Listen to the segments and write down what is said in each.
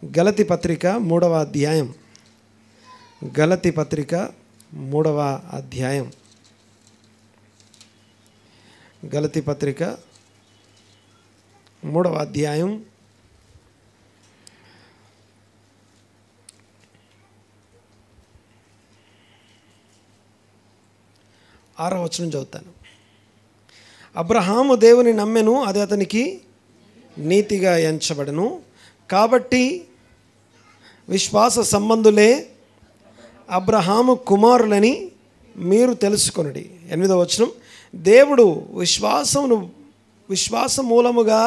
గలతీ పత్రిక 3వ అధ్యాయం. గలతీ పత్రిక 3వ అధ్యాయం. గలతీ పత్రిక 3వ అధ్యాయం 6వ వచనం చదువుతాను. అబ్రహాము దేవుని నమ్మెను, అది అతనికి నీతిగా ఎంచబడెను. కాబట్టి విశ్వాస సంబంధులే అబ్రహాము కుమారులని మీరు తెలుసుకొనుడి. 8వ వచనం, దేవుడు విశ్వాస మూలముగా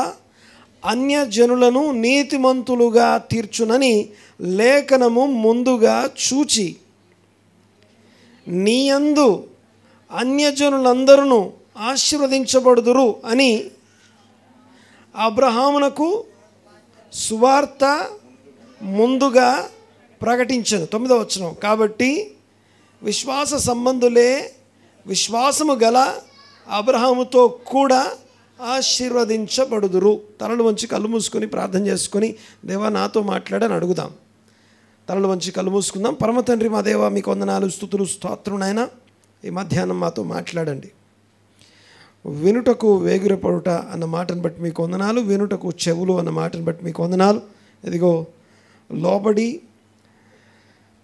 అన్యజనులను నీతిమంతులుగా తీర్చునని లేఖనము ముందుగా చూచి నీయందు అన్యజనులందరూ ఆశీర్వదించబడుదురు అని అబ్రహామునకు సువార్త ముందుగా ప్రకటించను. 9వ వచనం, కాబట్టి విశ్వాస సంబంధులే విశ్వాసము గల అబ్రహాముతో కూడా ఆశీర్వదించబడుదురు. తలలు వంచి కళ్ళు మూసుకొని ప్రార్థన చేసుకొని, దేవా నాతో మాట్లాడని అడుగుదాం. తలలు వంచి కళ్ళు మూసుకుందాం. పరమ తండ్రి మా దేవా, మీకు వందనాలు, స్తుతులు, స్తోత్రం నాయనా. ఈ మధ్యాహ్నం మాతో మాట్లాడండి. వినుటకు వేగిరపడుట అన్న మాటను బట్టి మీకు వందనాలు, వినుటకు చెవులు అన్న మాటను బట్టి మీకు వందనాలు. ఇదిగో లోబడి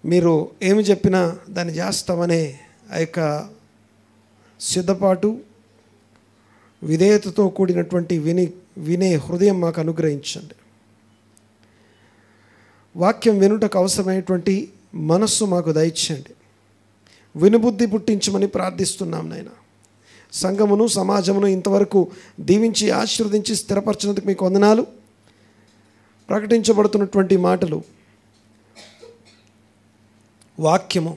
మీరు ఏమి చెప్పినా దాన్ని చేస్తామనే ఆ యొక్క సిద్ధపాటు, విధేయతతో కూడినటువంటి వినే హృదయం మాకు అనుగ్రహించండి. వాక్యం వినుటకు అవసరమైనటువంటి మనస్సు మాకు దయచేయండి. వినుబుద్ధి పుట్టించమని ప్రార్థిస్తున్నాం నాయన. సంఘమును సమాజమును ఇంతవరకు దీవించి ఆశీర్వదించి స్థిరపరచినందుకు మీకు వందనాలు. ప్రకటించబడుతున్నటువంటి మాటలు, వాక్యము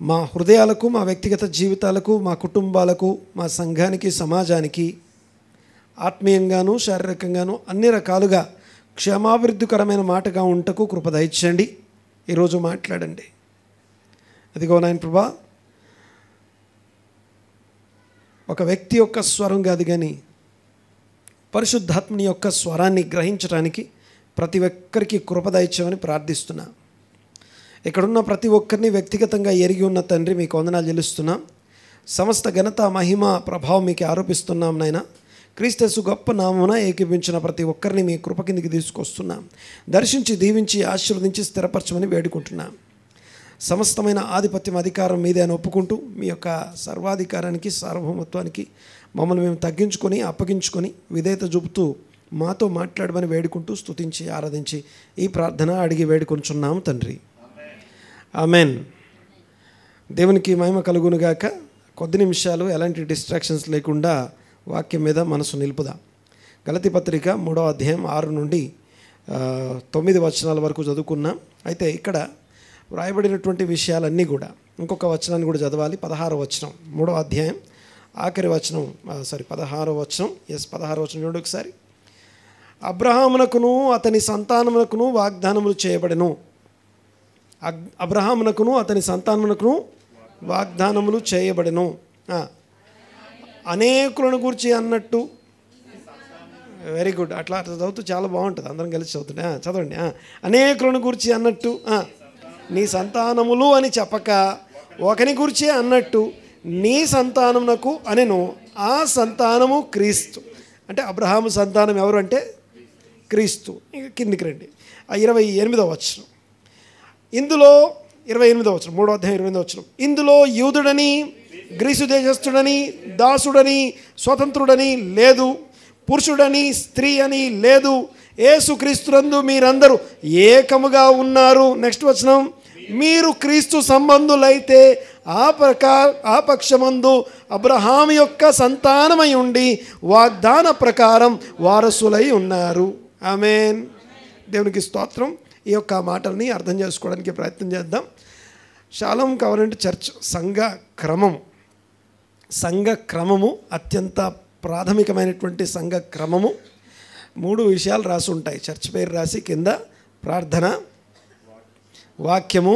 మా హృదయాలకు, మా వ్యక్తిగత జీవితాలకు, మా కుటుంబాలకు, మా సంఘానికి, సమాజానికి ఆత్మీయంగాను శారీరకంగాను అన్ని రకాలుగా క్షేమాభివృద్ధికరమైన మాటగా ఉంటకు కృప దయచేయండి. ఈరోజు మాట్లాడండి. అదిగో నాయన ప్రభా, ఒక వ్యక్తి యొక్క స్వరం కాదు కానీ పరిశుద్ధాత్మని యొక్క స్వరాన్ని గ్రహించడానికి ప్రతి ఒక్కరికి కృప దయచేయమని ప్రార్థిస్తున్నా. ఇక్కడున్న ప్రతి ఒక్కరిని వ్యక్తిగతంగా ఎరిగి ఉన్న తండ్రి, మీకు వందనాలు చెల్లిస్తున్నాం. సమస్త ఘనత, మహిమ, ప్రభావం మీకు ఆరోపిస్తున్నాం నాయన. క్రీస్తు గొప్ప నామమున ఏకీపించిన ప్రతి ఒక్కరిని మీ కృప కిందికి తీసుకొస్తున్నాం. దర్శించి, దీవించి, ఆశీర్వదించి స్థిరపరచమని వేడుకుంటున్నాం. సమస్తమైన ఆధిపత్యం, అధికారం మీదే అని ఒప్పుకుంటూ మీ యొక్క సర్వాధికారానికి, సార్వభౌమత్వానికి మమ్మల్ని మేము తగ్గించుకొని, అప్పగించుకొని, విధేయత చూపుతూ మాతో మాట్లాడమని వేడుకుంటూ, స్తుతించి, ఆరాధించి ఈ ప్రార్థన అడిగి వేడుకొంచున్నాము తండ్రి. ఆమెన్. దేవునికి మహిమ కలుగునుగాక. కొద్ది నిమిషాలు ఎలాంటి డిస్ట్రాక్షన్స్ లేకుండా వాక్యం మీద మనసు నిలుపుదాం. గలతీ పత్రిక 3వ అధ్యాయం 6 నుండి 9 వచనాల వరకు చదువుకున్నాం. అయితే ఇక్కడ వ్రాయబడినటువంటి విషయాలన్నీ కూడా ఇంకొక వచనాన్ని కూడా చదవాలి. 16వ వచనం, 3వ అధ్యాయం ఆఖరి వచనం, 16వ వచనం. 16వ వచనం చూడండి ఒకసారి. అబ్రహామునకును అతని సంతానమునకును వాగ్దానములు చేయబడెను. అబ్రహామునకును అతని సంతానమునకును వాగ్దానములు చేయబడెను. అనేకులను గురించి అన్నట్టు, వెరీ గుడ్. అట్లా చదువుతూ చాలా బాగుంటుంది. అందరం కలిసి చదువుతుండే చదవండి. అనేకులను గురించి అన్నట్టు, నీ సంతానములు అని చెప్పక ఒకని గురించి అన్నట్టు నీ సంతానమునకు అనెను. ఆ సంతానము క్రీస్తు. అంటే అబ్రహాము సంతానం ఎవరు అంటే క్రీస్తు. ఇక కిందికి రండి. 28వ వచనం. ఇందులో 28వ వచనం, 3వ అధ్యాయం 28వ వచనం. ఇందులో యూదుడని, గ్రీసు దేశస్థుడని, దాసుడని, స్వతంత్రుడని లేదు, పురుషుడని, స్త్రీ అని లేదు, యేసుక్రీస్తునందు మీరందరూ ఏకముగా ఉన్నారు. నెక్స్ట్ వచనం. మీరు క్రీస్తు సంబంధులైతే ఆ పక్షమందు అబ్రహాము యొక్క సంతానమై ఉండి వాగ్దాన ప్రకారం వారసులై ఉన్నారు. ఆమేన్. దేవునికి స్తోత్రం. ఈ యొక్క మాటల్ని అర్థం చేసుకోవడానికి ప్రయత్నం చేద్దాం. షాలోమ్ కవరెంట్ చర్చ్ సంఘ క్రమము అత్యంత ప్రాథమికమైనటువంటి సంఘ క్రమము. 3 విషయాలు రాసి ఉంటాయి. చర్చ్ పేరు రాసి కింద ప్రార్థన, వాక్యము,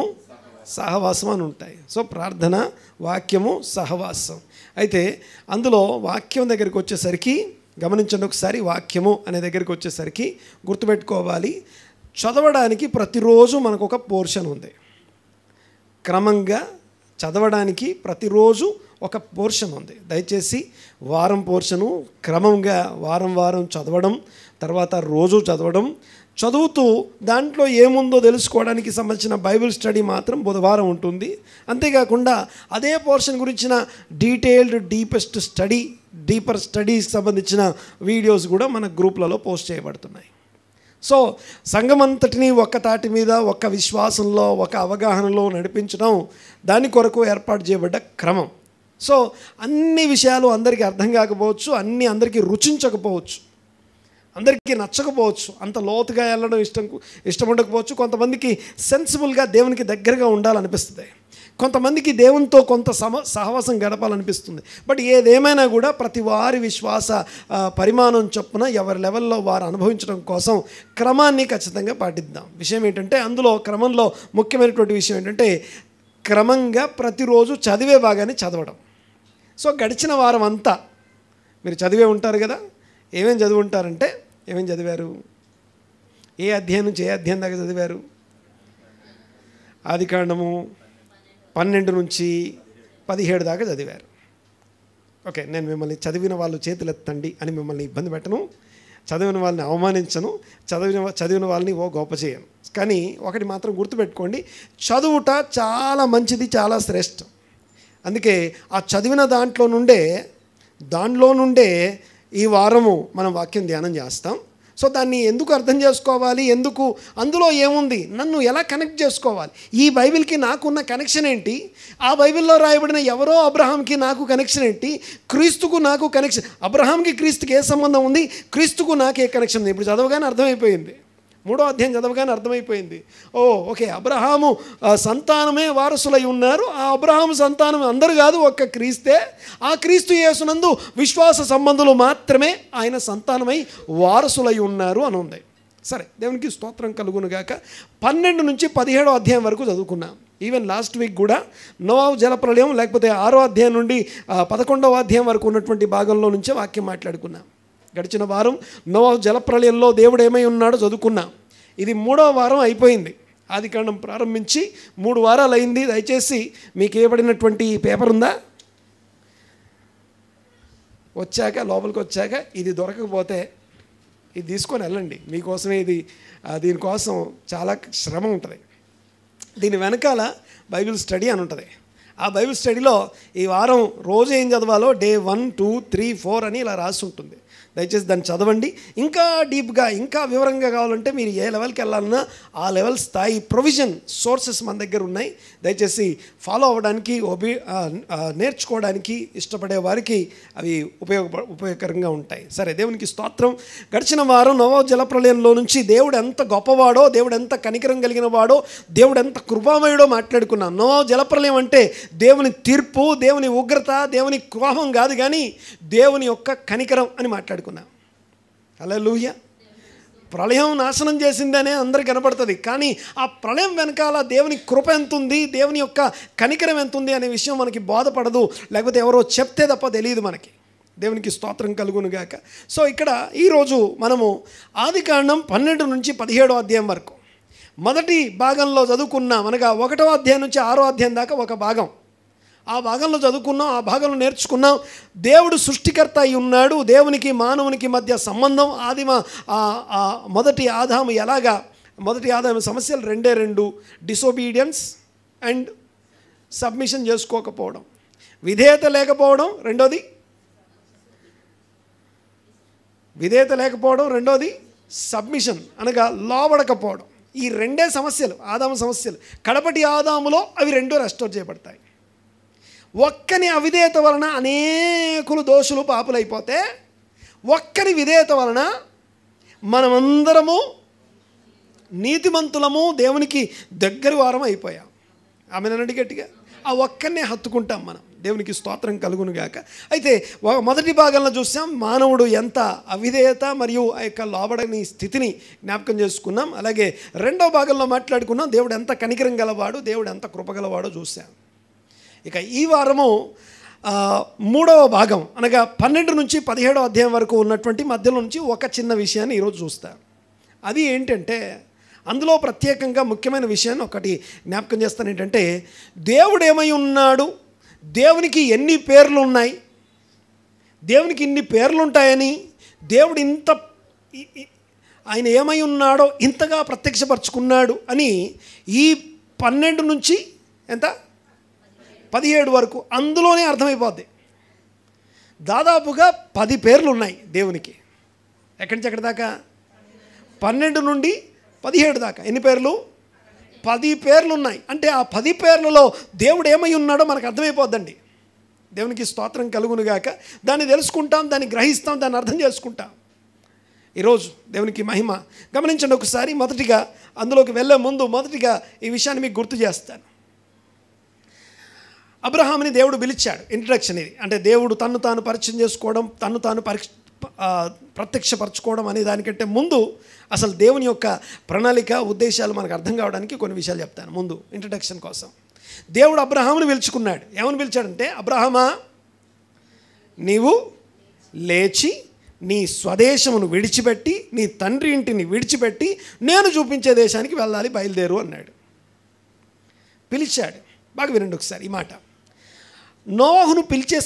సహవాసం అని ఉంటాయి. సో ప్రార్థన, వాక్యము, సహవాసం. అయితే అందులో వాక్యం దగ్గరికి వచ్చేసరికి గమనించండి ఒకసారి, వాక్యము అనే దగ్గరికి వచ్చేసరికి గుర్తుపెట్టుకోవాలి, చదవడానికి ప్రతిరోజు మనకు ఒక పోర్షన్ ఉంది. క్రమంగా చదవడానికి ప్రతిరోజు ఒక పోర్షన్ ఉంది. దయచేసి వారం పోర్షను క్రమంగా వారం వారం చదవడం, తర్వాత రోజు చదవడం, చదువుతూ దాంట్లో ఏముందో తెలుసుకోవడానికి సంబంధించిన బైబిల్ స్టడీ మాత్రం బుధవారం ఉంటుంది. అంతేకాకుండా అదే పోర్షన్ గురించిన డీపర్ స్టడీకి సంబంధించిన వీడియోస్ కూడా మన గ్రూప్లలో పోస్ట్ చేయబడుతున్నాయి. సో సంఘమంతటిని ఒక్క తాటి మీద, ఒక్క విశ్వాసంలో, ఒక అవగాహనలో నడిపించడం దాని కొరకు ఏర్పాటు చేయబడ్డ క్రమం. సో అన్ని విషయాలు అందరికీ అర్థం కాకపోవచ్చు, అన్నీ అందరికీ రుచించకపోవచ్చు, అందరికీ నచ్చకపోవచ్చు, అంత లోతుగా వెళ్ళడం ఇష్టం ఉండకపోవచ్చు. కొంతమందికి సెన్సిబుల్గా దేవునికి దగ్గరగా ఉండాలనిపిస్తుంది, కొంతమందికి దేవునితో కొంత సహవాసం గడపాలనిపిస్తుంది. బట్ ఏదేమైనా కూడా ప్రతి వారి విశ్వాస పరిమాణం చొప్పున ఎవరి లెవెల్లో వారు అనుభవించడం కోసం క్రమాన్ని ఖచ్చితంగా పాటిద్దాం. విషయం ఏంటంటే, అందులో క్రమంలో ముఖ్యమైనటువంటి విషయం ఏంటంటే క్రమంగా ప్రతిరోజు చదివే భాగాన్ని చదవడం. సో గడిచిన వారం అంతా మీరు చదివే ఉంటారు కదా. ఏమేమి చదివి ఉంటారంటే, ఏమేమి చదివారు? ఏ అధ్యాయం నుంచి ఏ అధ్యాయం దాకా చదివారు? ఆదికాండము 12 నుంచి 17 దాకా చదివారు. ఓకే, నేను మిమ్మల్ని చదివిన వాళ్ళు చేతులు ఎత్తండి అని మిమ్మల్ని ఇబ్బంది పెట్టను, చదివిన వాళ్ళని అవమానించను, చదివిన వాళ్ళని గొప్ప చేయను. కానీ ఒకటి మాత్రం గుర్తుపెట్టుకోండి, చదువుట చాలా మంచిది, చాలా శ్రేష్టం. అందుకే ఆ చదివిన దాంట్లో నుండే ఈ వారము మనం వాక్యం ధ్యానం చేస్తాం. సో దాన్ని ఎందుకు అర్థం చేసుకోవాలి, అందులో ఏముంది, నన్ను ఎలా కనెక్ట్ చేసుకోవాలి, ఈ బైబిల్కి నాకున్న కనెక్షన్ ఏంటి, ఆ బైబిల్లో రాయబడిన ఎవరో అబ్రహాంకి నాకు కనెక్షన్ ఏంటి, క్రీస్తుకు నాకు కనెక్షన్, అబ్రహాంకి క్రీస్తుకి ఏ సంబంధం ఉంది, క్రీస్తుకు నాకు ఏ కనెక్షన్ ఉంది. ఇప్పుడు చదవగానే అర్థమైపోయింది, 3వ అధ్యాయం చదవగానే అర్థమైపోయింది. ఓకే, అబ్రహాము సంతానమే వారసులై ఉన్నారు, ఆ అబ్రహాము సంతానం అందరు కాదు, ఒక్క క్రీస్తే, ఆ క్రీస్తు యేసునందు విశ్వాస సంబంధులు మాత్రమే ఆయన సంతానమై వారసులై ఉన్నారు అని ఉంది. సరే, దేవునికి స్తోత్రం కలుగునుగాక. 12 నుంచి 17వ అధ్యాయం వరకు చదువుకున్నాం. ఈవెన్ లాస్ట్ వీక్ కూడా నోవాహు జలప్రళయం, లేకపోతే 6వ అధ్యాయం నుండి 11వ అధ్యాయం వరకు ఉన్నటువంటి భాగంలో నుంచే వాక్యం మాట్లాడుకున్నాం. గడిచిన వారం నోవాహు జలప్రళయంలో దేవుడు ఏమై ఉన్నాడో చదువుకున్నాం. ఇది 3వ వారం అయిపోయింది. ఆదికాండం ప్రారంభించి 3 వారాలు అయింది. దయచేసి మీకు ఇవ్వబడినటువంటి పేపర్ ఉందా? లోపలికి వచ్చాక ఇది దొరకకపోతే ఇది తీసుకొని వెళ్ళండి. మీకోసమే ఇది, దీనికోసం చాలా శ్రమ ఉంటుంది. దీని వెనకాల బైబిల్ స్టడీ అని ఉంటుంది. ఆ బైబిల్ స్టడీలో ఈ వారం రోజు ఏం చదవాలో డే 1, 2, 3, 4 అని ఇలా రాసి ఉంటుంది. దయచేసి దాన్ని చదవండి. ఇంకా డీప్గా, ఇంకా వివరంగా కావాలంటే మీరు ఏ లెవెల్కి వెళ్ళాలన్నా ఆ లెవెల్ స్థాయి ప్రొవిజన్ సోర్సెస్ మన దగ్గర ఉన్నాయి. దయచేసి ఫాలో అవ్వడానికి, నేర్చుకోవడానికి ఇష్టపడే వారికి అవి ఉపయోగకరంగా ఉంటాయి. సరే, దేవునికి స్తోత్రం. గడిచిన వారం నోవాహు జలప్రళయంలో నుంచి దేవుడు ఎంత గొప్పవాడో, దేవుడు ఎంత కనికరం కలిగిన వాడో, దేవుడు ఎంత కృపామయుడో మాట్లాడుకున్నాం. నోవాహు జలప్రళయం అంటే దేవుని తీర్పు, దేవుని ఉగ్రత, దేవుని కోపం కాదు, కానీ దేవుని యొక్క కనికరం అని మాట్లాడుకున్నాం. హల్లెలూయా. ప్రళయం నాశనం చేసిందనే అందరికి కనపడుతుంది, కానీ ఆ ప్రళయం వెనకాల దేవుని కృప ఎంత ఉంది, దేవుని యొక్క కనికరం ఎంత ఉంది అనే విషయం మనకి బోధపడదు, లేకపోతే ఎవరో చెప్తే తప్ప తెలియదు మనకి. దేవునికి స్తోత్రం కలుగునుగాక. సో ఇక్కడ ఈరోజు మనము ఆదికాండం 12 నుంచి 17వ అధ్యాయం వరకు మొదటి భాగంలో చదువుకున్నాం. అనగా 1వ అధ్యాయం నుంచి 6వ అధ్యాయం దాకా ఒక భాగం. ఆ భాగంలో చదువుకున్నాం, ఆ భాగంలో నేర్చుకున్నాం. దేవుడు సృష్టికర్త అయి ఉన్నాడు, దేవునికి మానవునికి మధ్య సంబంధం, మొదటి ఆదాము సమస్యలు 2 డిసొబీడియన్స్ అండ్ సబ్మిషన్ చేసుకోకపోవడం, విధేయత లేకపోవడం, రెండోది సబ్మిషన్ అనగా లోబడకపోవడం. ఈ 2 సమస్యలు, ఆదాము సమస్యలు. కడపటి ఆదాములో అవి 2 రెస్టోర్ చేయబడతాయి. ఒక్కని అవిధేయత వలన అనేకులు దోషులు పాపులైపోతే, ఒక్కని విధేయత వలన మనమందరము నీతిమంతులము, దేవునికి దగ్గర వారం అయిపోయాం. ఆమెనండి గట్టిగా. ఆ ఒక్కరినే హత్తుకుంటాం మనం. దేవునికి స్తోత్రం కలుగునుగాక. అయితే మొదటి భాగంలో చూసాం మానవుడు ఎంత అవిధేయత మరియు ఆ యొక్క లోబడని స్థితిని జ్ఞాపకం చేసుకున్నాం. అలాగే 2వ భాగంలో మాట్లాడుకున్నాం దేవుడు ఎంత కనికరం గలవాడు, దేవుడు ఎంత కృపగలవాడో చూసాం. ఇక ఈ వారము మూడవ భాగం అనగా 12 నుంచి 17వ అధ్యాయం వరకు ఉన్నటువంటి మధ్యలో నుంచి ఒక చిన్న విషయాన్ని ఈరోజు చూస్తాను. అది ఏంటంటే అందులో ప్రత్యేకంగా ముఖ్యమైన విషయాన్ని ఒకటి జ్ఞాపకం చేస్తాను. ఏంటంటే దేవుడు ఏమై ఉన్నాడు, దేవునికి ఎన్ని పేర్లు ఉన్నాయి, దేవునికి ఇన్ని పేర్లు ఉంటాయని, దేవుడు ఇంత ఆయన ఏమై ఉన్నాడో ఇంతగా ప్రత్యక్షపరచుకున్నాడు అని ఈ 12 నుంచి ఎంత 17 వరకు అందులోనే అర్థమైపోద్ది. దాదాపుగా 10 పేర్లు ఉన్నాయి దేవునికి. ఎక్కడి నుంచి ఎక్కడి దాకా? 12 నుండి 17 దాకా. ఎన్ని పేర్లు? 10 పేర్లు ఉన్నాయి. అంటే ఆ 10 పేర్లలో దేవుడు ఏమై ఉన్నాడో మనకు అర్థమైపోద్దండి. దేవునికి స్తోత్రం కలుగునుగాక. దాన్ని తెలుసుకుంటాం, దాన్ని గ్రహిస్తాం, దాన్ని అర్థం చేసుకుంటాం. ఈరోజు దేవునికి మహిమ. గమనించండి ఒకసారి. మొదటిగా అందులోకి వెళ్ళే ముందు మొదటిగా ఈ విషయాన్ని మీకు గుర్తు చేస్తాను. అబ్రహాముని దేవుడు పిలిచాడు. ఇంట్రడక్షన్ ఇది. అంటే దేవుడు తన్ను తాను పరిచయం చేసుకోవడం, తన్ను తాను ప్రత్యక్షపరచుకోవడం అనే దానికంటే ముందు అసలు దేవుని యొక్క ప్రణాళిక ఉద్దేశాలు మనకు అర్థం కావడానికి కొన్ని విషయాలు చెప్తాను ముందు ఇంట్రడక్షన్ కోసం. దేవుడు అబ్రహాముని పిలుచుకున్నాడు. ఏమని పిలిచాడంటే, అబ్రహామా నీవు లేచి నీ స్వదేశమును విడిచిపెట్టి, నీ తండ్రి ఇంటిని విడిచిపెట్టి నేను చూపించే దేశానికి వెళ్ళాలి, బయలుదేరు అన్నాడు. పిలిచాడు. బాగా వినండి ఒకసారి ఈ మాట. నోవాహును పిలిచే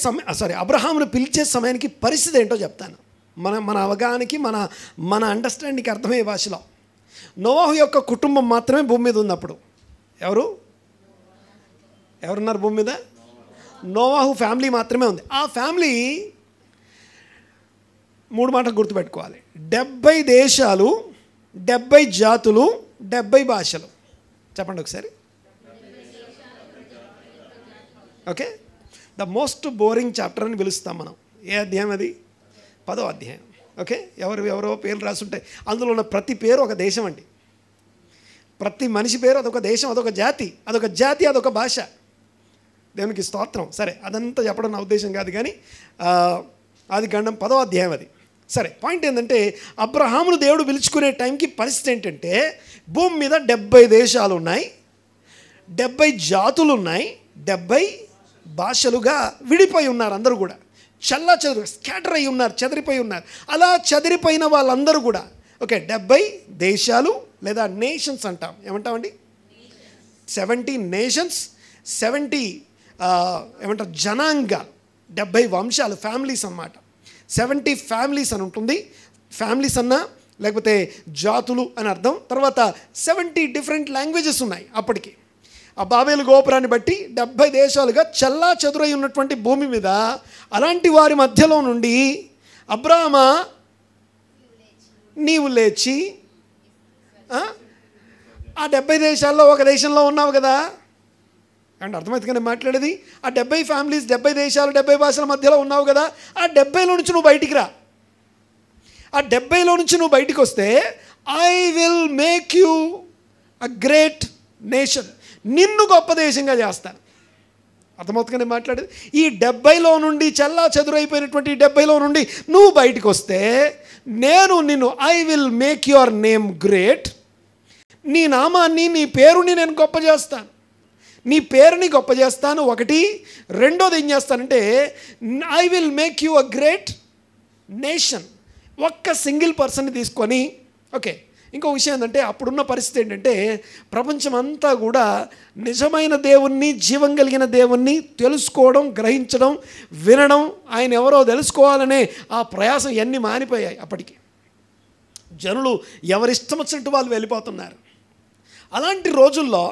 అబ్రహామును పిలిచే సమయానికి పరిస్థితి ఏంటో చెప్తాను. మన అవగాహనకి మన అండర్స్టాండింగ్కి అర్థమయ్యే భాషలో. నోవాహు యొక్క కుటుంబం మాత్రమే భూమి మీద ఉంది అప్పుడు. ఎవరున్నారు భూమి మీద? నోవాహు ఫ్యామిలీ మాత్రమే ఉంది. ఆ ఫ్యామిలీ 3 మాటలు గుర్తుపెట్టుకోవాలి. 70 దేశాలు, 70 జాతులు, 70 భాషలు. చెప్పండి ఒకసారి. Okay, the most boring chapter అని పిలుస్తాం మనం. ఏ అధ్యాయం అది? 10వ అధ్యాయం. ఓకే, ఎవరో పేర్లు రాసుంటాయి. అందులో ఉన్న ప్రతి పేరు ఒక దేశం అండి. ప్రతి మనిషి పేరు అదొక దేశం, అదొక జాతి, అదొక భాష. దేవునికి స్తోత్రం. సరే, అదంతా చెప్పడం నా ఉద్దేశం కాదు, కానీ ఆదికాండం 10వ అధ్యాయం అది. సరే, పాయింట్ ఏంటంటే అబ్రహామును దేవుడు పిలుచుకునే టైంకి పరిస్థితి ఏంటంటే భూమి మీద 70 దేశాలు ఉన్నాయి, 70 జాతులు ఉన్నాయి, 70 భాషలుగా విడిపోయి ఉన్నారు. అందరూ కూడా స్కాటర్ అయి ఉన్నారు, చెదిరిపోయి ఉన్నారు. అలా చెదిరిపోయిన వాళ్ళందరూ కూడా ఓకే 70 దేశాలు లేదా నేషన్స్ అంటాం. ఏమంటామండి? 70 నేషన్స్, 70 ఏమంటారు జనాంగాలు, 70 వంశాలు, ఫ్యామిలీస్ అన్నమాట. 70 ఫ్యామిలీస్ అని ఉంటుంది. ఫ్యామిలీస్ అన్నా లేకపోతే జాతులు అని అర్థం. తర్వాత 70 డిఫరెంట్ లాంగ్వేజెస్ ఉన్నాయి అప్పటికి. ఆ బాబేలు గోపురాన్ని బట్టి 70 దేశాలుగా చల్లా చెదురై ఉన్నటువంటి భూమి మీద అలాంటి వారి మధ్యలో నుండి అబ్రామా నీవు లేచి ఆ 70 దేశాల్లో ఒక దేశంలో ఉన్నావు కదా అంటే అర్థమవుతుందని మాట్లాడేది. ఆ 70 ఫ్యామిలీస్, 70 దేశాలు, 70 భాషల మధ్యలో ఉన్నావు కదా. ఆ 70లో నుంచి నువ్వు బయటికి రా. ఆ 70లో నుంచి నువ్వు బయటికి వస్తే I will make you a great nation, నిన్ను గొప్ప దేశంగా చేస్తాను. అర్థమవుతుందని మాట్లాడేది. ఈ 70లో నుండి చల్లా చెదురైపోయినటువంటి 70లో నుండి నువ్వు బయటికి వస్తే నేను నిన్ను I will make your name great, నీ నామాన్ని, నీ పేరుని నేను గొప్ప చేస్తాను, నీ పేరుని గొప్ప చేస్తాను. ఒకటి. రెండోది ఏం చేస్తానంటే I will make you a great nation. ఒక్క సింగిల్ పర్సన్ని తీసుకొని ఓకే. ఇంకో విషయం ఏంటంటే అప్పుడున్న పరిస్థితి ఏంటంటే ప్రపంచం అంతా కూడా నిజమైన దేవుణ్ణి, జీవం కలిగిన దేవుణ్ణి తెలుసుకోవడం, గ్రహించడం, వినడం, ఆయన ఎవరో తెలుసుకోవాలనే ఆ ప్రయాసం ఎన్ని మానిపోయాయి. అప్పటికి జనులు ఎవరిష్టం వచ్చినట్టు వాళ్ళు వెళ్ళిపోతున్నారు. అలాంటి రోజుల్లో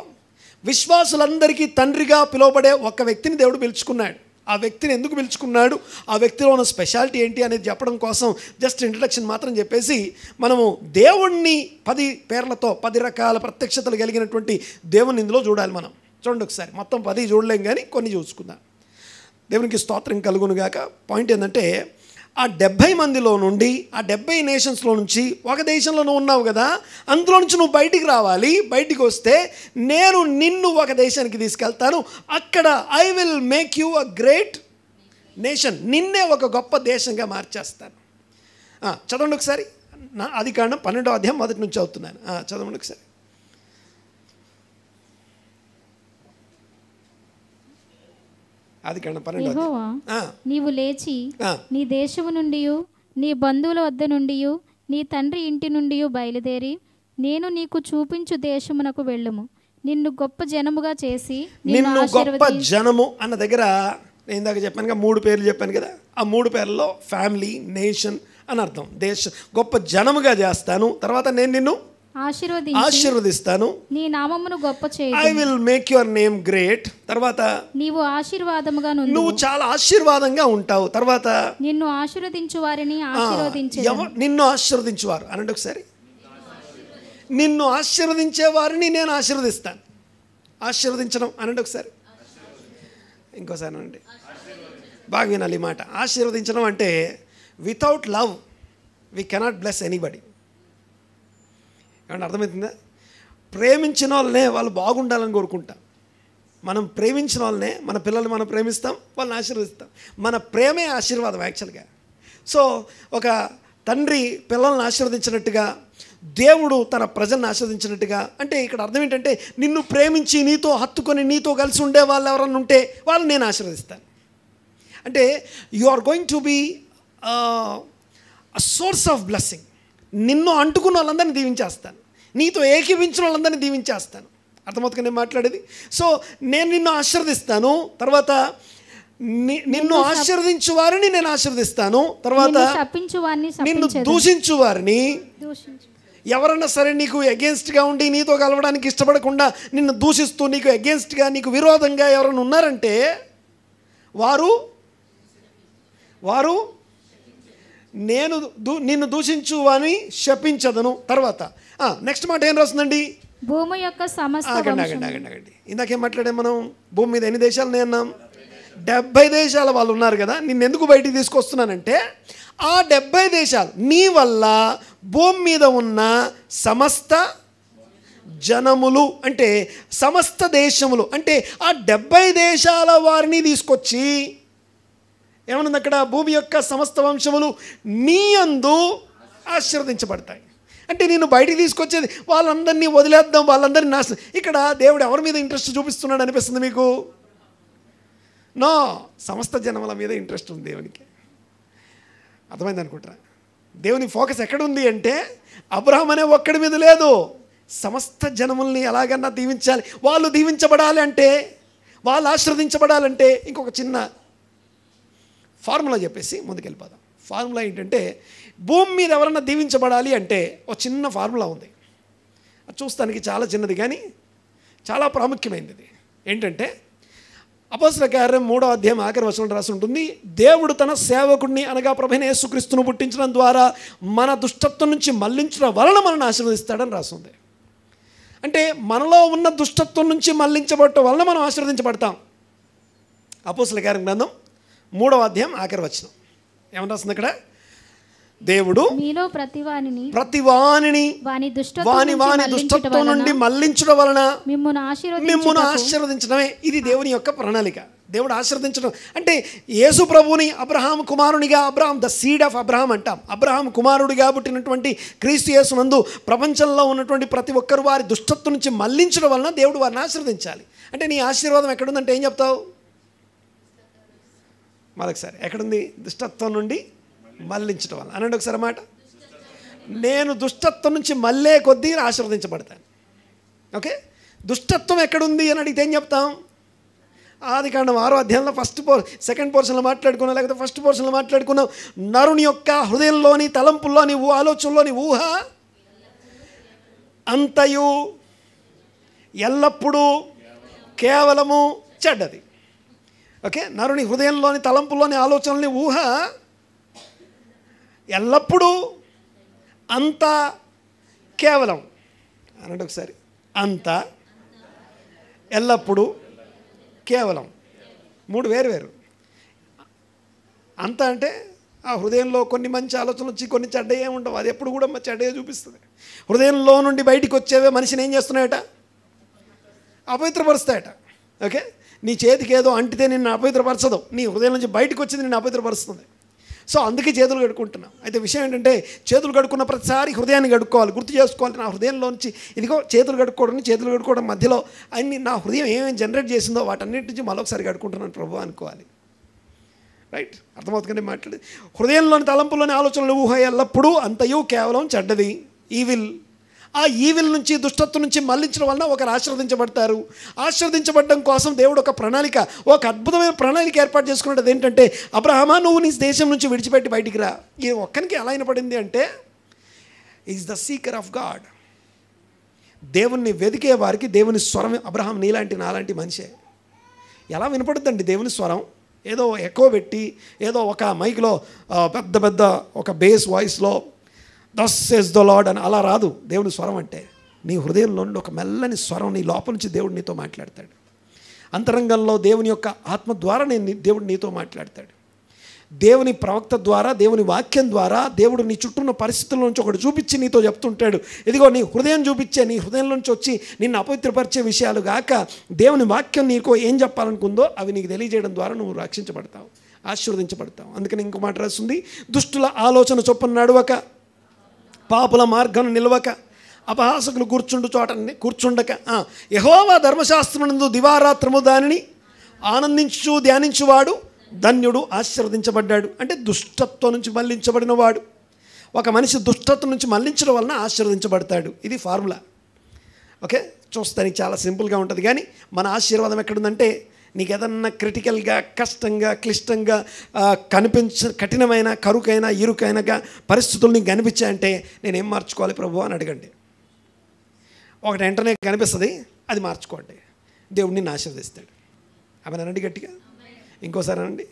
విశ్వాసులందరికీ తండ్రిగా పిలువబడే ఒక వ్యక్తిని దేవుడు పిలుచుకున్నాడు. ఆ వ్యక్తిని ఎందుకు పిలుచుకున్నాడు, ఆ వ్యక్తిలో ఉన్న స్పెషాలిటీ ఏంటి అనేది చెప్పడం కోసం జస్ట్ ఇంట్రడక్షన్ మాత్రం చెప్పేసి మనము దేవుణ్ణి 10 పేర్లతో 10 రకాల ప్రత్యక్షతలు కలిగినటువంటి దేవుణ్ణి ఇందులో చూడాలి. మనం చూడండి ఒకసారి. మొత్తం 10 చూడలేం, కానీ కొన్ని చూసుకుందాం. దేవునికి స్తోత్రం కలుగునుగాక. పాయింట్ ఏంటంటే ఆ 70 మందిలో నుండి, ఆ 70 నేషన్స్లో నుంచి ఒక దేశంలో నువ్వు ఉన్నావు కదా, అందులో నుంచి నువ్వు బయటికి రావాలి. బయటికి వస్తే నేను నిన్ను ఒక దేశానికి తీసుకెళ్తాను. అక్కడ I will make you a great nation, నిన్నే ఒక గొప్ప దేశంగా మార్చేస్తాను. చదవండి ఒకసారి. ఆదికాండం 12వ అధ్యాయం మొదటి నుంచి చదువుతున్నాను. చదవండి ఒకసారి. ఆదికాండం 12. యెహోవా నీవు లేచి నీ దేశము నుండి నీ బంధువుల వద్ద నుండి నీ తండ్రి ఇంటి నుండి బయలుదేరి నేను నీకు చూపించు దేశమునకు వెళ్ళుము. నిన్ను గొప్ప జనముగా చేసి నిన్ను గొప్ప జనము అన్న దగ్గర నేను ఇందాక చెప్పాను కదా, 3 పేర్లు చెప్పాను కదా. ఆ 3 పేర్లలో ఫ్యామిలీ, నేషన్ అని అర్థం. గొప్ప జనముగా చేస్తాను, తర్వాత నేను నిన్ను ఆశీర్వదిస్తాను, నీ నామమును గొప్ప చేయుదును, I will make your name great, తర్వాత నీవు ఆశీర్వాదముగా నుండు, నువ్వు చాలా ఆశీర్వాదంగా ఉంటావు, తర్వాత నిన్ను ఆశీర్వదించు వారిని ఆశీర్వదించెదను. నిన్ను ఆశీర్వదించువారు అనండి ఒకసారి. నిన్ను ఆశీర్వదించే వారిని నేను ఆశీర్వదిస్తాను. ఆశీర్వదించడం అనండి ఒకసారి, ఇంకోసారి అనండి, బాగా వినాలి ఈ మాట. ఆశీర్వదించడం అంటే without love we cannot bless anybody. ఏమన్నా అర్థమవుతుందా? ప్రేమించిన వాళ్ళనే వాళ్ళు బాగుండాలని కోరుకుంటాం. మనం ప్రేమించిన వాళ్ళనే, మన పిల్లల్ని మనం ప్రేమిస్తాం, వాళ్ళని ఆశీర్వదిస్తాం. మన ప్రేమే ఆశీర్వాదం యాక్చువల్గా. సో ఒక తండ్రి పిల్లల్ని ఆశీర్వదించినట్టుగా, దేవుడు తన ప్రజలను ఆశీర్వదించినట్టుగా, అంటే ఇక్కడ అర్థం ఏంటంటే నిన్ను ప్రేమించి నీతో హత్తుకొని నీతో కలిసి ఉండే వాళ్ళు ఎవరన్నా ఉంటే వాళ్ళని నేను ఆశీర్వదిస్తాను. అంటే you are going to be a source of blessing. నిన్ను అంటుకున్న వాళ్ళందరినీ దీవించేస్తాను, నీతో ఏకీవించిన వాళ్ళందరినీ దీవించేస్తాను. అర్థమవుతుంది నేను మాట్లాడేది? సో నేను నిన్ను ఆశీర్వదిస్తాను, తర్వాత నిన్ను ఆశీర్వదించు వారిని నేను ఆశీర్వదిస్తాను, తర్వాత నిన్ను దూషించు వారిని, ఎవరన్నా సరే నీకు అగేన్స్ట్గా ఉండి నీతో కలవడానికి ఇష్టపడకుండా నిన్ను దూషిస్తూ నీకు అగేన్స్ట్గా నీకు విరోధంగా ఎవరైనా ఉన్నారంటే వారు నిన్ను దూషించు అని శపించదను. తర్వాత నెక్స్ట్ మాట ఏం రాస్తుందండి? భూమి యొక్క సమస్త ఆగండి. ఇందాకేం మాట్లాడే మనం? భూమి మీద ఎన్ని దేశాలు నేను అన్నాం? 70 దేశాల వాళ్ళు ఉన్నారు కదా. నిన్ను ఎందుకు బయటికి తీసుకొస్తున్నానంటే ఆ 70 దేశాలు నీ వల్ల భూమి మీద ఉన్న సమస్త జనములు, అంటే సమస్త దేశములు, అంటే ఆ 70 దేశాల వారిని తీసుకొచ్చి ఏమన్నది అక్కడ? భూమి యొక్క సమస్త వంశములు నీ యందు ఆశీర్వదించబడతాయి. అంటే నేను బయటికి తీసుకొచ్చేది వాళ్ళందరినీ వదిలేద్దాం, వాళ్ళందరినీ నాశనం. ఇక్కడ దేవుడు ఎవరి మీద ఇంట్రెస్ట్ చూపిస్తున్నాడు అనిపిస్తుంది మీకు? నో, సమస్త జనముల మీద ఇంట్రెస్ట్ ఉంది దేవునికి. అర్థమైంది అనుకుంటారా? దేవుని ఫోకస్ ఎక్కడుంది అంటే అబ్రహాం అనే ఒక్కడి మీద లేదు, సమస్త జనముల్ని ఎలాగన్నా దీవించాలి. వాళ్ళు దీవించబడాలి అంటే, వాళ్ళు ఆశీర్వదించబడాలంటే ఇంకొక చిన్న ఫార్ములా చెప్పేసి ముందుకెళ్ళిపోదాం. ఫార్ములా ఏంటంటే భూమి మీద ఎవరన్నా దీవించబడాలి అంటే ఒక చిన్న ఫార్ములా ఉంది. అది చూస్తానికి చాలా చిన్నది కానీ చాలా ప్రాముఖ్యమైనది. ఇది ఏంటంటే అపోస్తలుల కార్యం 3వ అధ్యాయం ఆఖరి వచనంలో రాసి ఉంటుంది, దేవుడు తన సేవకుడిని అనగా ప్రభువైన యేసుక్రీస్తును పుట్టించడం ద్వారా మన దుష్టత్వం నుంచి మళ్లించడం వలన మనల్ని ఆశీర్వదిస్తాడని రాస్తుంది. అంటే మనలో ఉన్న దుష్టత్వం నుంచి మళ్లించబడటం వలన మనం ఆశీర్వదించబడతాం. అపోస్తలుల కార్యం గ్రంథం 3వ అధ్యాయం ఆఖరి వచనం ఏమని రాస్తుంది అక్కడ? దేవుడు మీలో ప్రతివానిని వాని దుష్టత్వం నుండి మళ్లించడం వలన మిమ్మును ఆశీర్వదించడమే. ఇది దేవుని యొక్క ప్రణాళిక. దేవుడు ఆశీర్వదించడం అంటే యేసు ప్రభువుని అబ్రహాం కుమారునిగా, Abraham the seed of Abraham అంటాం. అబ్రహాం కుమారుడిగా పుట్టినటువంటి క్రీస్తు యేసునందు ప్రపంచంలో ఉన్నటువంటి ప్రతి ఒక్కరు వారి దుష్టత్వం నుంచి మళ్లించడం వలన దేవుడు వారిని ఆశీర్వదించాలి. అంటే నీ ఆశీర్వాదం ఎక్కడుందంటే ఏం చెప్తావు? మరొకసారి ఎక్కడుంది? దుష్టత్వం నుండి మళ్లించడం వల్ల అనండి ఒకసారి మాట. నేను దుష్టత్వం నుంచి మళ్ళే కొద్దీ ఆశీర్వదించబడతాను. ఓకే, దుష్టత్వం ఎక్కడుంది అని అడిగితే ఏం చెప్తాం? ఆదికాండం 6వ అధ్యాయంలో సెకండ్ పోర్షన్లో మాట్లాడుకున్నాం, లేకపోతే ఫస్ట్ పోర్షన్లో మాట్లాడుకున్నాం. నరుని యొక్క హృదయంలోని, తలంపుల్లోని, ఆలోచనలోని ఊహ అంతయు ఎల్లప్పుడూ కేవలము చెడ్డది. ఓకే, నరుని హృదయంలోని, తలంపుల్లోని, ఆలోచనలోని ఊహ ఎల్లప్పుడూ, అంత, కేవలం అనండి ఒకసారి. అంత, ఎల్లప్పుడూ, కేవలం 3 వేరు. అంత అంటే ఆ హృదయంలో కొన్ని మంచి ఆలోచనలు వచ్చి కొన్ని చెడ్డయే ఉండవు. అది ఎప్పుడు కూడా చెడ్డయే చూపిస్తుంది. హృదయంలో నుండి బయటికి వచ్చేవే మనిషిని ఏం చేస్తున్నాయట? అపవిత్రపరుస్తాయట. ఓకే, నీ చేతికి ఏదో అంటితే నిన్ను అపవిత్రపరచదు, నీ హృదయం నుంచి బయటకు వచ్చింది నిన్ను అపవిత్రపరుస్తుంది. సో అందుకే చేతులు కడుక్కుంటున్నాం. అయితే విషయం ఏంటంటే చేతులు కడుక్కున్న ప్రతిసారి హృదయాన్ని కడుక్కోవాలి, గుర్తు చేసుకోవాలి. నా హృదయంలోంచి ఇదిగో చేతులు కడుక్కోవడం మధ్యలో అన్ని నా హృదయం ఏమేమి జనరేట్ చేసిందో వాటన్నిటి నుంచి మరొకసారి కడుక్కుంటున్నాను ప్రభు అనుకోవాలి. రైట్, అర్థమవుతుందండి మాట్లాడి. హృదయంలోని తలంపులోని ఆలోచనలు ఊహ ఎల్లప్పుడూ అంతయు కేవలం చెడ్డది, ఈవిల్. ఆ ఈవిల్ నుంచి, దుష్టత్వం నుంచి మళ్లించడం వలన ఒకరు ఆశీర్వదించబడతారు. ఆశీర్వదించబడడం కోసం దేవుడు ఒక ప్రణాళిక, ఒక అద్భుతమైన ప్రణాళిక ఏర్పాటు చేసుకున్నది. ఏంటంటే, అబ్రహామా నువ్వు నీ దేశం నుంచి విడిచిపెట్టి బయటికి రా. ఈ ఒక్కరికి ఎలా అయినపడింది అంటే, is the seeker of God. దేవుణ్ణి వెతికే వారికి దేవుని స్వరం. అబ్రహాం నీలాంటి నాలాంటి మనిషే. ఎలా వినపడుతుందండి దేవుని స్వరం? ఏదో ఎక్కువ పెట్టి, ఏదో ఒక మైక్లో పెద్ద ఒక బేస్ వాయిస్లో దస్ సేస్ ద లార్డ్ అని అలా రాదు దేవుని స్వరం. అంటే నీ హృదయంలో నుండి ఒక మెల్లని స్వరం, నీ లోపల నుంచి దేవుడు నీతో మాట్లాడతాడు. అంతరంగంలో దేవుని యొక్క ఆత్మ ద్వారా దేవుడు నీతో మాట్లాడతాడు. దేవుని ప్రవక్త ద్వారా, దేవుని వాక్యం ద్వారా దేవుడు నీ చుట్టూ ఉన్న పరిస్థితుల నుంచి ఒకటి చూపించి నీతో చెప్తుంటాడు. ఇదిగో నీ హృదయం చూపించే, నీ హృదయం నుంచి వచ్చి నిన్ను అపవిత్రపరిచే విషయాలు గాక దేవుని వాక్యం నీకు ఏం చెప్పాలనుకుందో అవి నీకు తెలియజేయడం ద్వారా నువ్వు రక్షించబడతావు, ఆశీర్వదించబడతావు. అందుకని ఇంకో మాట రాస్తుంది, దుష్టుల ఆలోచన చొప్పున నడవక, పాపుల మార్గం నిలవక, అపహాసకులు కూర్చుండక, యెహోవా ధర్మశాస్త్రమునందు దివారాత్రము దానిని ఆనందించు ధ్యానించువాడు ధన్యుడు, ఆశీర్వదించబడ్డాడు. అంటే దుష్టత్వం నుంచి మళ్లించబడిన వాడు. ఒక మనిషి దుష్టత్వం నుంచి మళ్లించడం వలన ఆశీర్వదించబడతాడు. ఇది ఫార్ములా. ఓకే, చూస్తానికి చాలా సింపుల్గా ఉంటుంది. కానీ మన ఆశీర్వాదం ఎక్కడుందంటే, నీకు ఏదన్నా క్రిటికల్గా, కష్టంగా, క్లిష్టంగా కఠినమైన, కరుకైన, ఇరుకైనగా పరిస్థితులు నీకు కనిపించాయంటే నేనేం మార్చుకోవాలి ప్రభు అని అడగండి. ఒకటి వెంటనే కనిపిస్తుంది, అది మార్చుకోండి. దేవుడు నిన్ను ఆశీర్వదిస్తాడు. అవి అనండి గట్టిగా, ఇంకోసారి అనండి.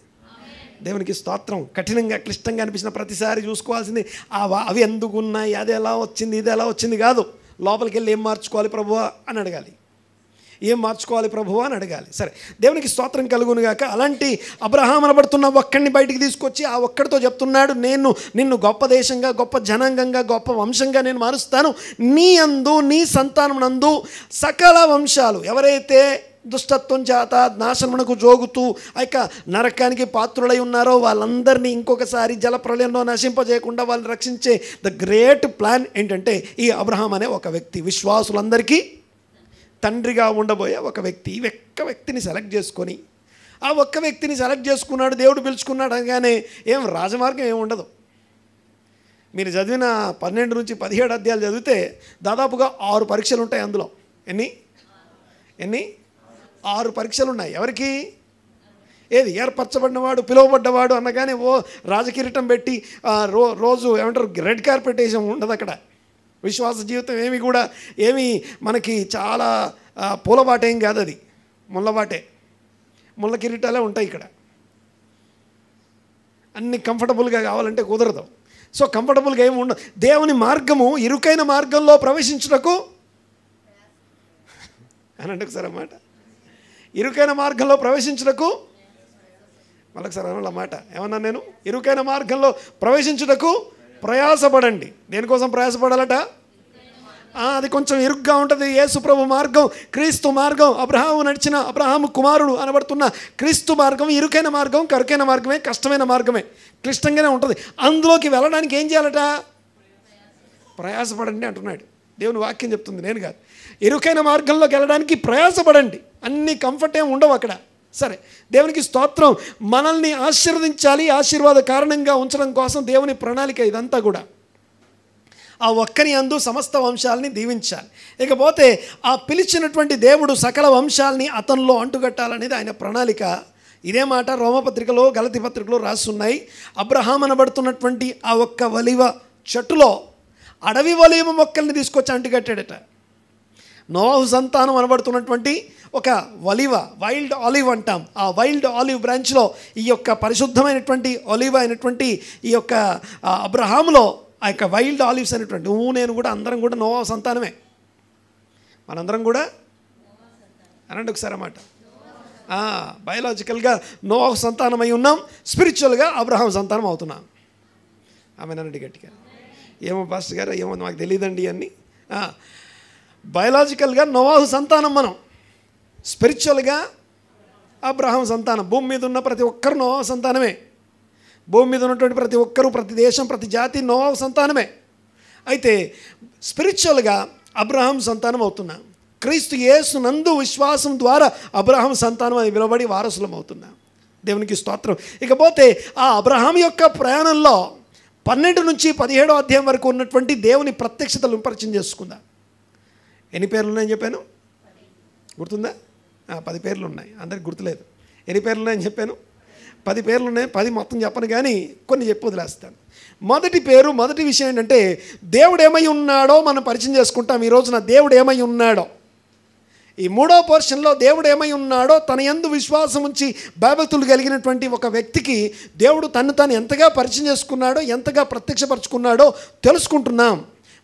దేవునికి స్తోత్రం. కఠినంగా, క్లిష్టంగా అనిపించిన ప్రతిసారి చూసుకోవాల్సింది అవి ఎందుకు ఉన్నాయి, అది ఎలా వచ్చింది, ఇది ఎలా వచ్చింది కాదు. లోపలికి వెళ్ళి ఏం మార్చుకోవాలి ప్రభువా అని అడగాలి. ఏం మార్చుకోవాలి ప్రభువా అని అడగాలి. సరే, దేవునికి స్తోత్రం కలుగునుగాక. అలాంటి అబ్రహాం అనబడుతున్న ఒక్కడిని బయటికి తీసుకొచ్చి ఆ ఒక్కడితో చెప్తున్నాడు, నేను నిన్ను గొప్ప దేశంగా, గొప్ప జనాంగంగా, గొప్ప వంశంగా నేను మారుస్తాను. నీ అందు, నీ సంతానం నందు సకల వంశాలు, ఎవరైతే దుష్టత్వం చేత నాశనమునకు జోగుతూ ఆ యొక్క నరకానికి పాత్రులై ఉన్నారో వాళ్ళందరినీ ఇంకొకసారి జలప్రలయంలో నశింపజేయకుండా వాళ్ళని రక్షించే ద గ్రేట్ ప్లాన్ ఏంటంటే, ఈ అబ్రహాం అనే ఒక వ్యక్తి విశ్వాసులందరికీ తండ్రిగా ఉండబోయే ఒక వ్యక్తి. ఈ ఒక్క వ్యక్తిని సెలెక్ట్ చేసుకొని, ఆ ఒక్క వ్యక్తిని సెలెక్ట్ చేసుకున్నాడు, దేవుడు పిలుచుకున్నాడు అనగానే ఏం రాజమార్గం ఏమి ఉండదు. మీరు చదివిన 12 నుంచి 17 అధ్యాయాలు చదివితే దాదాపుగా 6 పరీక్షలు ఉంటాయి అందులో. ఎన్ని 6 పరీక్షలు ఉన్నాయి. ఎవరికి? ఏది ఏర్పరచబడినవాడు, పిలువబడ్డవాడు అనగానే ఓ రాజకిరీటం పెట్టి రోజు ఏమంటారు రెడ్ కార్పెట్ వేసి ఉండదు అక్కడ. విశ్వాస జీవితం ఏమి మనకి చాలా పూలబాటేం కాదు, అది ముళ్ళబాటే. ముళ్ళ కిరీటాలే ఉంటాయి ఇక్కడ. అన్ని కంఫర్టబుల్గా కావాలంటే కుదరదు. సో కంఫర్టబుల్గా ఏమి ఉండదు. దేవుని మార్గము ఇరుకైన మార్గంలో ప్రవేశించుటకు అనండి ఒకసారి అన్నమాట. ఇరుకైన మార్గంలో ప్రవేశించుటకు, మళ్ళొకసారి అనాలి అన్నమాట. ఏమన్నా నేను? ఇరుకైన మార్గంలో ప్రవేశించుటకు ప్రయాసపడండి. దేనికోసం ప్రయాసపడాలట? అది కొంచెం ఇరుగ్గా ఉంటుంది. యేసు ప్రభు మార్గం, క్రీస్తు మార్గం, అబ్రహాము నడిచిన, అబ్రహాము కుమారుడు అనబడుతున్న క్రీస్తు మార్గం ఇరుకైన మార్గం, కరుకైన మార్గమే, కష్టమైన మార్గమే, క్లిష్టంగానే ఉంటుంది. అందులోకి వెళ్ళడానికి ఏం చేయాలట? ప్రయాసపడండి అంటున్నాడు. దేవుని వాక్యం చెప్తుంది, నేను కాదు. ఇరుకైన మార్గంలోకి వెళ్ళడానికి ప్రయాసపడండి. అన్ని కంఫర్ట్ ఏమి ఉండవు అక్కడ. సరే, దేవునికి స్తోత్రం. మనల్ని ఆశీర్వదించాలి, ఆశీర్వాద కారణంగా ఉంచడం కోసం దేవుని ప్రణాళిక ఇదంతా కూడా. ఆ ఒక్కని అందు సమస్త వంశాలని దీవించాలి. ఇకపోతే ఆ పిలిచినటువంటి దేవుడు సకల వంశాలని అతనిలో అంటుగట్టాలనేది ఆయన ప్రణాళిక. ఇదే మాట రోమపత్రికలో, గలతీ పత్రికలో రాస్తున్నాయి. అబ్రహాం అనబడుతున్నటువంటి ఆ ఒక్క ఒలీవ చెట్టులో అడవి ఒలీవ మొక్కల్ని తీసుకొచ్చి అంటుగట్టాడట. నోవాహు సంతానం అనబడుతున్నటువంటి ఒక ఒలివ, వైల్డ్ ఆలివ్ అంటాం. ఆ వైల్డ్ ఆలివ్ బ్రాంచ్లో ఈ యొక్క పరిశుద్ధమైనటువంటి ఒలివ అయినటువంటి ఈ యొక్క అబ్రహాములో ఆ యొక్క వైల్డ్ ఆలివ్స్ అనేటువంటి నువ్వు నేను కూడా అందరం కూడా నోవాహు సంతానమే. మనందరం కూడా అనండి ఒకసారి అన్నమాట. బయలాజికల్గా నోవాహు సంతానమై ఉన్నాం, స్పిరిచువల్గా అబ్రహాం సంతానం అవుతున్నాం. ఆమెనండి గట్టిగా. ఏమో పాస్టర్ గారు, ఏమో మాకు తెలియదండి అన్నీ. బయలాజికల్గా నోవాహు సంతానం మనం, స్పిరిచువల్గా అబ్రహాం సంతానం. భూమి మీద ఉన్న ప్రతి ఒక్కరు నోవాహు సంతానమే. భూమి మీద ఉన్నటువంటి ప్రతి ఒక్కరూ, ప్రతి దేశం, ప్రతి జాతి నోవా సంతానమే. అయితే స్పిరిచువల్గా అబ్రహాం సంతానం అవుతున్నాం. క్రీస్తు యేసు నందు విశ్వాసం ద్వారా అబ్రహాం సంతానం అని పిలువబడి వారసులం అవుతున్నాం. దేవునికి స్తోత్రం. ఇకపోతే ఆ అబ్రహాం యొక్క ప్రయాణంలో 12 నుంచి 17వ అధ్యాయం వరకు ఉన్నటువంటి దేవుని ప్రత్యక్షతలు పరిచయం చేసుకుందాం. ఎన్ని పేర్లు ఉన్నాయని చెప్పాను? గుర్తుందా? 10 పేర్లు ఉన్నాయి. అందరికి గుర్తులేదు. ఎన్ని పేర్లు ఉన్నాయని చెప్పాను? 10 పేర్లు ఉన్నాయి. 10 మొత్తం చెప్పను, కానీ కొన్ని చెప్పి వదిలేస్తాను. మొదటి విషయం ఏంటంటే దేవుడు ఏమై ఉన్నాడో మనం పరిచయం చేసుకుంటాం ఈ రోజున. దేవుడు ఏమై ఉన్నాడో, ఈ 3వ పోర్షన్లో దేవుడు ఏమై ఉన్నాడో, తన యందు విశ్వాసం ఉంచి భయభక్తులు కలిగినటువంటి ఒక వ్యక్తికి దేవుడు తాను ఎంతగా పరిచయం చేసుకున్నాడో, ఎంతగా ప్రత్యక్షపరుచుకున్నాడో తెలుసుకుంటున్నాం.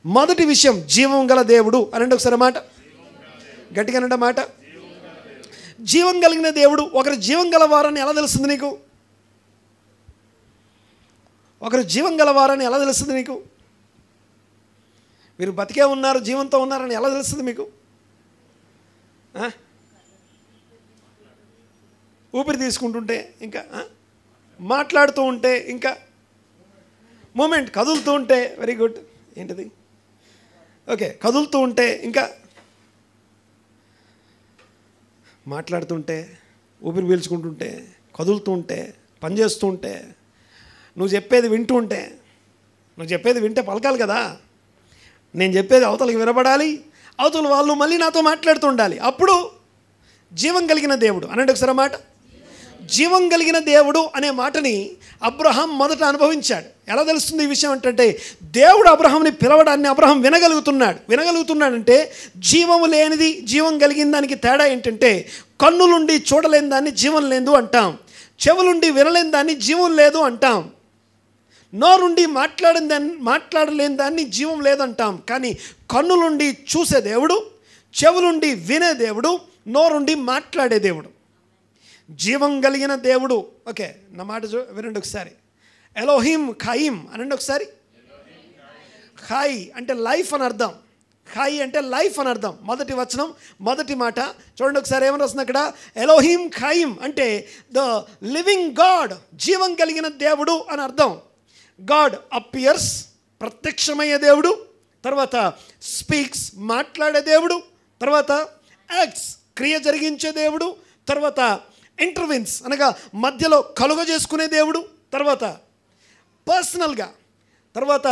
మొదటి విషయం జీవం గల దేవుడు అనండి ఒకసారి మాట, గట్టిగా అనండి మాట. జీవం కలిగిన దేవుడు. ఒకరు జీవం గలవారని ఎలా తెలుస్తుంది నీకు? ఒకరు జీవం గలవారని ఎలా తెలుస్తుంది నీకు? మీరు బతికే ఉన్నారు, జీవంతో ఉన్నారని ఎలా తెలుస్తుంది మీకు? ఊపిరి తీసుకుంటుంటే, ఇంకా మాట్లాడుతూ ఉంటే, ఇంకా మూమెంట్ కదులుతూ ఉంటే, వెరీ గుడ్. ఏంటిది? ఓకే, కదులుతూ ఉంటే, ఇంకా మాట్లాడుతుంటే, ఊపిరి పీల్చుకుంటుంటే, కదులుతూ ఉంటే, పనిచేస్తూ ఉంటే, నువ్వు చెప్పేది వింటూ ఉంటే. నువ్వు చెప్పేది వింటే పలకాలి కదా. నేను చెప్పేది అవతలకి వినపడాలి, అవతల వాళ్ళు మళ్ళీ నాతో మాట్లాడుతూ ఉండాలి. అప్పుడు జీవం కలిగిన దేవుడు అనండి ఒకసారి మాట. జీవం కలిగిన దేవుడు అనే మాటని అబ్రహాం మొదట అనుభవించాడు. ఎలా తెలుస్తుంది ఈ విషయం అంటే, దేవుడు అబ్రహాంని పిలవడాన్ని అబ్రహాం వినగలుగుతున్నాడంటే జీవము లేనిది జీవం కలిగిన దానికి తేడా ఏంటంటే, కన్నులుండి చూడలేని దాన్ని జీవం లేదు అంటాం, చెవులుండి వినలేని దాన్ని జీవం లేదు అంటాం, నోరుండి మాట్లాడలేని దాన్ని జీవం లేదంటాం. కానీ కన్నులుండి చూసే దేవుడు, చెవులుండి వినే దేవుడు, నోరుండి మాట్లాడే దేవుడు, జీవం కలిగిన దేవుడు. ఓకే, నా మాట వినండి ఒకసారి. ఎలోహిం ఖాయిం అనండి ఒకసారి. ఖాయి అంటే లైఫ్ అని అర్థం. ఖాయి అంటే లైఫ్ అని అర్థం. మొదటి వచనం, మొదటి మాట చూడండి ఒకసారి. ఏమని వస్తుంది అక్కడ? ఎలోహిం ఖాయిం అంటే ద లివింగ్ గాడ్, జీవం కలిగిన దేవుడు అని అర్థం. గాడ్ అపియర్స్, ప్రత్యక్షమయ్యే దేవుడు. తర్వాత స్పీక్స్, మాట్లాడే దేవుడు. తర్వాత యాక్ట్స్, క్రియ జరిగించే దేవుడు. తర్వాత ఇంటర్విన్స్ అనగా మధ్యలో కలుగజేసుకునే దేవుడు. తర్వాత పర్సనల్గా. తర్వాత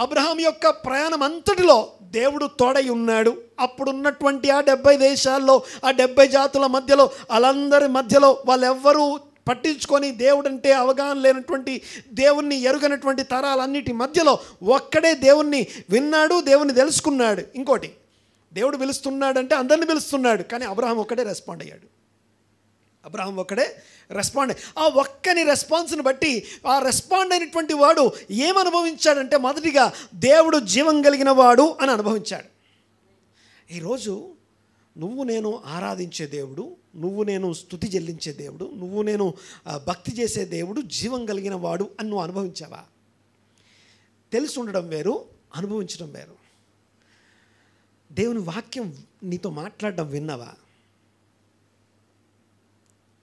అబ్రహాం యొక్క ప్రయాణం అంతటిలో దేవుడు తోడై ఉన్నాడు. అప్పుడున్నటువంటి ఆ 70 దేశాల్లో, ఆ 70 జాతుల మధ్యలో, వాళ్ళందరి మధ్యలో వాళ్ళెవ్వరూ పట్టించుకొని దేవుడంటే అవగాహన లేనటువంటి, దేవుణ్ణి ఎరుగనటువంటి తరాలన్నిటి మధ్యలో ఒక్కడే దేవుణ్ణి విన్నాడు, దేవుణ్ణి తెలుసుకున్నాడు. ఇంకోటి, దేవుడు పిలుస్తున్నాడంటే అందరిని పిలుస్తున్నాడు, కానీ అబ్రహాం ఒక్కడే రెస్పాండ్ అయ్యాడు. ఆ ఒక్కని రెస్పాన్స్ని బట్టి ఆ రెస్పాండ్ అయినటువంటి వాడు ఏమనుభవించాడంటే, మొదటిగా దేవుడు జీవం కలిగిన వాడు అని అనుభవించాడు. ఈరోజు నువ్వు నేను ఆరాధించే దేవుడు, నువ్వు నేను స్తుతి చెల్లించే దేవుడు, నువ్వు నేను భక్తి చేసే దేవుడు జీవం కలిగిన వాడు అని నువ్వు అనుభవించావా? తెలిసి ఉండడం వేరు, అనుభవించడం వేరు. దేవుని వాక్యం నీతో మాట్లాడడం విన్నావా?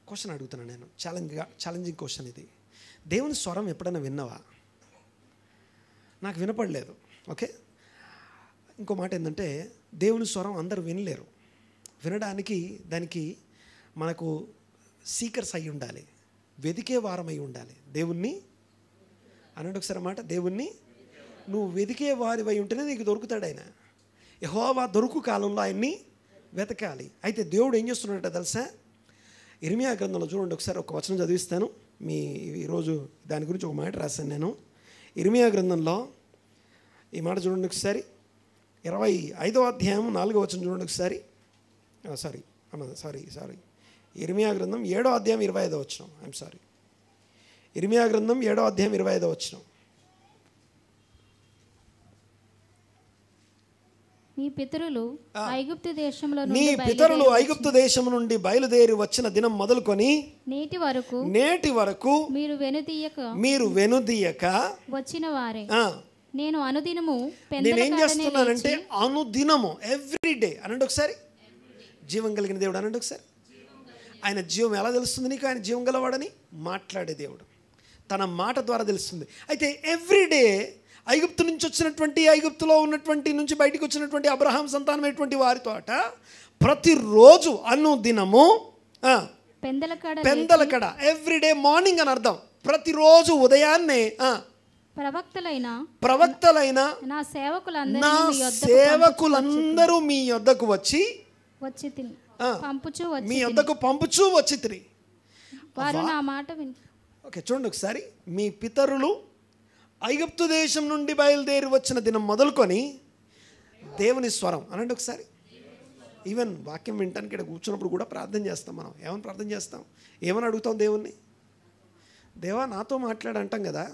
క్వశ్చన్ అడుగుతున్నాను నేను, ఛాలెంజింగ్ క్వశ్చన్ ఇది. దేవుని స్వరం ఎప్పుడైనా విన్నావా? నాకు వినపడలేదు. ఓకే, ఇంకో మాట ఏంటంటే, దేవుని స్వరం అందరూ వినలేరు. వినడానికి దానికి మనకు సీకర్స్ అయి ఉండాలి, వెదికే వారం అయి ఉండాలి. దేవుణ్ణి అనండి ఒకసారి మాట. దేవుణ్ణి నువ్వు వెదికే వారివై ఉంటేనే నీకు దొరుకుతాడు ఆయన. యెహోవా దొరుకు కాలంలో ఆయన్ని వెతకాలి. అయితే దేవుడు ఏం చేస్తున్నాడంటే తెలుసా? ఇర్మియా గ్రంథంలో చూడండి ఒకసారి, ఒక వచనం చదివిస్తాను. ఈరోజు దాని గురించి ఒక మాట రాశాను నేను. ఇర్మియా గ్రంథంలో ఈ మాట చూడండి ఒకసారి. 25వ అధ్యాయం 4వ వచనం చూడండి ఒకసారి. సారీ ఇర్మియా గ్రంథం 7వ అధ్యాయం 25వ వచనం. ఇర్మియా గ్రంథం 7వ అధ్యాయం 25వ వచనం. నీ పితరులు ఐగుప్తు దేశము నుండి బయలుదేరి వచ్చిన దినం మొదలుకొని నేటి వరకు మీరు వెనుదీయక వచ్చిన వారే. నేను అనుదినము నేనేం చేస్తున్నానంటే, అనుదినము ఎవ్రీడే అనండి ఒకసారి. జీవం కలిగిన దేవుడు అనండి ఒకసారి. ఆయన జీవం ఎలా తెలుస్తుంది నీకు? ఆయన జీవం గలవాడని మాట్లాడే దేవుడు. తన మాట ద్వారా తెలుస్తుంది. అయితే ఎవ్రీడే ఐగుప్తు నుంచి వచ్చినటువంటి, ఐగుప్తులో ఉన్నటువంటి నుంచి బయటికి వచ్చినటువంటి అబ్రహాం సంతానమైనటువంటి వారితో ప్రతిరోజు అనుదినము పెందలకడ ఎవ్రీడే మార్నింగ్ అని అర్థం. ప్రతిరోజు ఉదయాన్నే ప్రవక్తలైన నా సేవకులందరూ మీ యొద్దకు వచ్చి మీ యొద్దకు పంపుచూ వచ్చి తిరిగి వారు నా మాట విని. ఓకే, చూడండి ఒకసారి. మీ పితరులు ఐగుప్తు దేశం నుండి బయలుదేరి వచ్చిన దినం మొదలుకొని దేవుని స్వరం అనండి ఒకసారి. ఈవెన్ వాక్యం వినటానికి ఇక్కడ కూర్చున్నప్పుడు కూడా ప్రార్థన చేస్తాం. మనం ఏమని ప్రార్థన చేస్తాం? ఏమని అడుగుతాం దేవుణ్ణి? దేవా నాతో మాట్లాడు అంటాం కదా.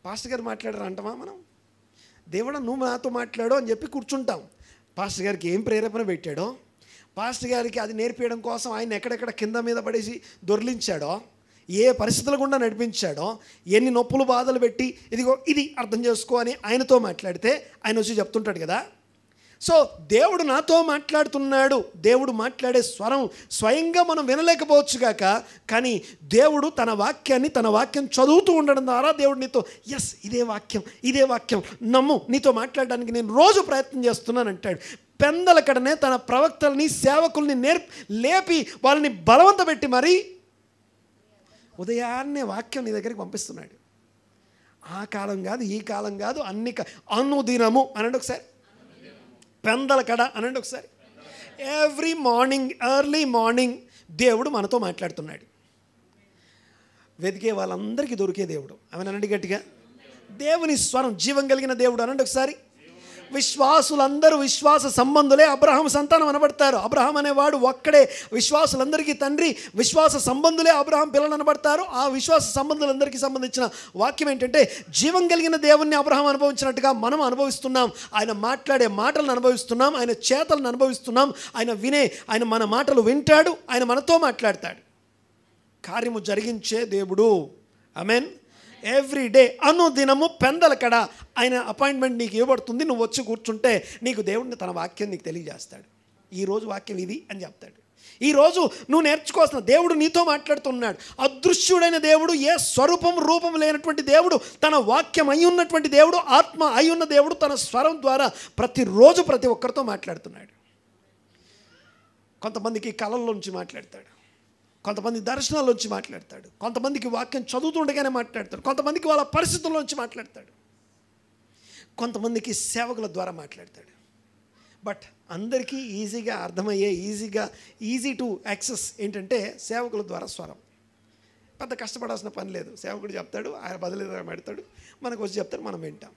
పాస్టర్ గారు మాట్లాడారు అంటామా మనం? దేవుడా నువ్వు నాతో మాట్లాడు అని చెప్పి కూర్చుంటాం. పాస్టర్ గారికి ఏం ప్రేరేపణ పెట్టాడో, పాస్టర్ గారికి అది నేర్పించడం కోసం ఆయన ఎక్కడెక్కడ కింద మీద పడేసి దొర్లించాడో, ఏ పరిస్థితుల గుండా నడిపించాడో, ఎన్ని నొప్పులు బాధలు పెట్టి ఇదిగో ఇది అర్థం చేసుకో అని ఆయనతో మాట్లాడితే ఆయన వచ్చి చెప్తుంటాడు కదా. సో దేవుడు నాతో మాట్లాడుతున్నాడు. దేవుడు మాట్లాడే స్వరం స్వయంగా మనం వినలేకపోవచ్చు కాక, కానీ దేవుడు తన వాక్యం చదువుతూ ఉండడం ద్వారా దేవుడు నీతో ఇదే వాక్యం నమ్ము, నీతో మాట్లాడడానికి నేను రోజు ప్రయత్నం చేస్తున్నాను అంటాడు. పెందలకడనే తన ప్రవక్తల్ని సేవకుల్ని లేపి వాళ్ళని బలవంత పెట్టి మరీ ఉదయాన్నే వాక్యం నీ దగ్గరికి పంపిస్తున్నాడు. ఆ కాలం కాదు, ఈ కాలం కాదు, అనుదినము అనండి ఒకసారి. పెందలకడ అనండి ఒకసారి. ఎవ్రీ మార్నింగ్, ఎర్లీ మార్నింగ్ దేవుడు మనతో మాట్లాడుతున్నాడు. వెతికే వాళ్ళందరికీ దొరికే దేవుడు. ఆమె అనండి గట్టిగా. దేవుని స్వరం జీవం కలిగిన దేవుడు అనండి ఒకసారి. విశ్వాసులందరూ విశ్వాస సంబంధులే అబ్రహాం సంతానం అనబడతారు. అబ్రహాం అనేవాడు ఒక్కడే విశ్వాసులందరికీ తండ్రి. విశ్వాస సంబంధులే అబ్రహాం పిల్లలు అనబడతారు. ఆ విశ్వాస సంబంధులందరికీ సంబంధించిన వాక్యం ఏంటంటే, జీవం కలిగిన దేవుణ్ణి అబ్రహాం అనుభవించినట్టుగా మనం అనుభవిస్తున్నాం. ఆయన మాట్లాడే మాటలను అనుభవిస్తున్నాం, ఆయన చేతలను అనుభవిస్తున్నాం. ఆయన మన మాటలు వింటాడు, ఆయన మనతో మాట్లాడతాడు. కార్యము జరిగించే దేవుడు. ఆమేన్. ఎవ్రీడే అనుదినము పెందలకడ ఆయన అపాయింట్మెంట్ నీకు ఇవ్వబడుతుంది. నువ్వు వచ్చి కూర్చుంటే నీకు దేవుడిని తన వాక్యం నీకు తెలియజేస్తాడు. ఈరోజు వాక్యం ఇది అని చెప్తాడు. ఈరోజు నువ్వు నేర్చుకోవాల్సిన దేవుడు నీతో మాట్లాడుతున్నాడు. అదృశ్యుడైన దేవుడు, ఏ రూపం లేనటువంటి దేవుడు, తన వాక్యం అయి ఉన్నటువంటి దేవుడు, ఆత్మ అయి ఉన్న దేవుడు తన స్వరం ద్వారా ప్రతిరోజు ప్రతి ఒక్కరితో మాట్లాడుతున్నాడు. కొంతమందికి కళల్లోంచి మాట్లాడతాడు, కొంతమంది దర్శనాల్లోంచి మాట్లాడతాడు, కొంతమందికి వాక్యం చదువుతుండగానే మాట్లాడతాడు, కొంతమందికి వాళ్ళ పరిస్థితుల్లోంచి మాట్లాడతాడు, కొంతమందికి సేవకుల ద్వారా మాట్లాడతాడు. బట్ అందరికీ ఈజీగా అర్థమయ్యే, ఈజీ టు యాక్సెస్ ఏంటంటే సేవకుల ద్వారా స్వరం. పెద్ద కష్టపడాల్సిన పని లేదు. సేవకుడు చెప్తాడు, ఆయన బదులుగా పెడతాడు, మనకు వచ్చి చెప్తాడు, మనం వింటాం.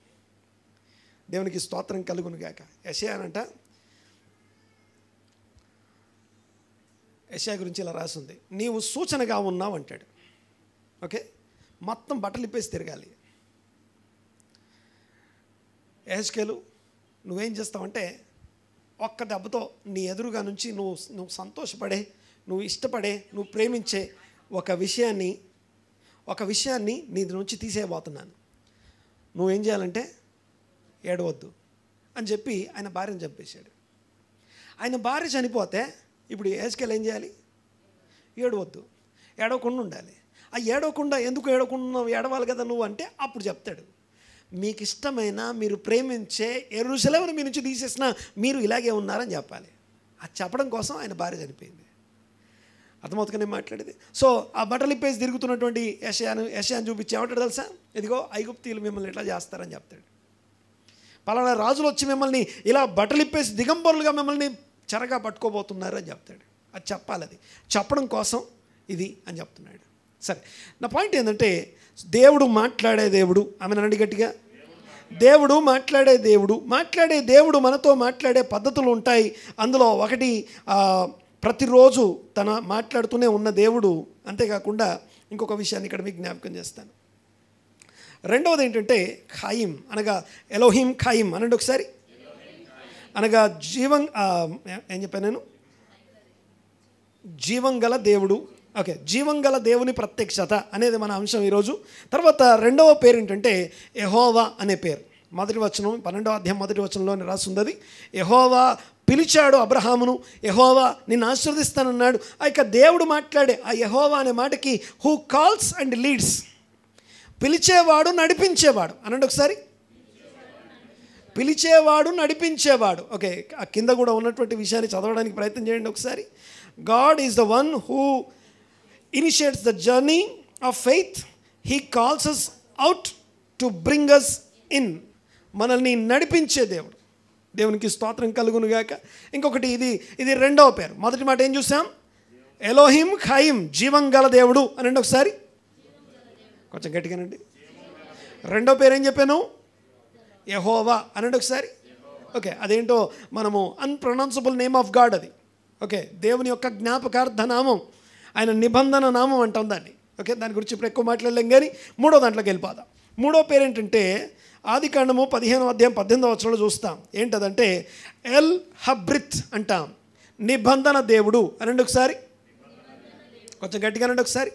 దేవునికి స్తోత్రం కలుగును గాక. యెషయా గురించి ఇలా రాసింది, నీవు సూచనగా ఉన్నావు అంటాడు. ఓకే, మొత్తం బట్టలు ఇప్పేసి తిరగాలి. యెహెజ్కేలు నువ్వేం చేస్తావంటే, ఒక్క దెబ్బతో నీ ఎదురుగా నుంచి నువ్వు సంతోషపడే, నువ్వు ఇష్టపడే, నువ్వు ప్రేమించే ఒక విషయాన్ని నీ నుంచి తీసేయబోతున్నాను. నువ్వేం చేయాలంటే ఏడవద్దు అని చెప్పి ఆయన భార్యను చంపేశాడు. ఆయన భార్య చనిపోతే ఇప్పుడు యెహెజ్కేలు ఏం చేయాలి? ఏడవద్దు, ఏడవకుండా ఉండాలి. ఆ ఏడవకుండా ఎందుకు ఏడవాలి కదా నువ్వు అంటే, అప్పుడు చెప్తాడు, మీకు ఇష్టమైన, మీరు ప్రేమించే యెరూషలేమును మీ నుంచి తీసేసిన మీరు ఇలాగే ఉన్నారని చెప్పాలి. అది చెప్పడం కోసం ఆయన భార్య చనిపోయింది. అర్థమవుతుందని మాట్లాడేది. సో ఆ బట్టలు ఇప్పేసి తిరుగుతున్నటువంటి యెషయాను చూపించి ఏమంటాడు తెలుసా? ఇదిగో ఐగుప్తీయులు మిమ్మల్ని ఎట్లా చేస్తారని చెప్తాడు. పలానా రాజులు వచ్చి మిమ్మల్ని ఇలా బట్టలు ఇప్పేసి దిగంబరులుగా మిమ్మల్ని చెరగా పట్టుకోబోతున్నారు అని చెప్తాడు. అది చెప్పాలి. అది చెప్పడం కోసం ఇది అని చెప్తున్నాడు. సరే, నా పాయింట్ ఏంటంటే, దేవుడు మాట్లాడే దేవుడు. ఆమె అనండి గట్టిగా. దేవుడు మాట్లాడే దేవుడు మనతో మాట్లాడే పద్ధతులు ఉంటాయి. అందులో ఒకటి ప్రతిరోజు తన మాట్లాడుతూనే ఉన్న దేవుడు. అంతేకాకుండా ఇంకొక విషయాన్ని ఇక్కడ మీకు జ్ఞాపకం చేస్తాను. రెండవది ఏంటంటే ఖాయిం, అనగా ఎలోహిం ఖాయిం అనండి ఒకసారి. అనగా ఏం చెప్పాను నేను? జీవం గల దేవుడు. ఓకే, జీవం గల దేవుని ప్రత్యక్షత అనేది మన అంశం ఈరోజు. తర్వాత రెండవ పేరు ఏంటంటే యెహోవా అనే పేరు. మొదటి వచనం 12వ అధ్యాయం మొదటి వచనంలోనే రాసుంది. యెహోవా పిలిచాడు అబ్రహామును, యెహోవా నిన్ను ఆశీర్వదిస్తానన్నాడు. ఆ యొక్క దేవుడు మాట్లాడే ఆ యెహోవా అనే మాటకి హూ కాల్స్ అండ్ లీడ్స్, పిలిచేవాడు నడిపించేవాడు అనండి ఒకసారి. పిలిచేవాడు నడిపించేవాడు. ఓకే, ఆ కింద కూడా ఉన్నటువంటి విషయాన్ని చదవడానికి ప్రయత్నం చేయండి ఒకసారి. God is the one who initiates the journey of faith. He calls us out to bring us in. మనల్ని నడిపించే దేవుడు. దేవునికి స్తోత్రం కలుగును గాక. ఇంకొకటి ఇది రెండవ పేరు. మొదటి మాట ఏం చూసాం? ఎలోహిం ఖాయిం, జీవం గల దేవుడు అనండి ఒకసారి. కొంచెం గట్టిగానండి. రెండో పేరు ఏం చెప్పాను? యెహోవా అనండి ఒకసారి. ఓకే, అదేంటో మనము అన్ప్రొనౌన్సబుల్ నేమ్ ఆఫ్ గాడ్ అది. ఓకే, దేవుని యొక్క జ్ఞాపకార్థ నామం, ఆయన నిబంధన నామం అంటాం దాన్ని. ఓకే, దాని గురించి ఇప్పుడు ఎక్కువ మాట్లాడలేం కానీ మూడో దాంట్లోకి వెళ్ళిపోదాం. మూడో పేరు ఏంటంటే ఆదికాండము 15:18 చూస్తాం. ఏంటదంటే ఎల్ హబ్రిత్ అంటాం, నిబంధన దేవుడు అనండి ఒకసారి. కొంచెం గట్టిగా అనండి ఒకసారి.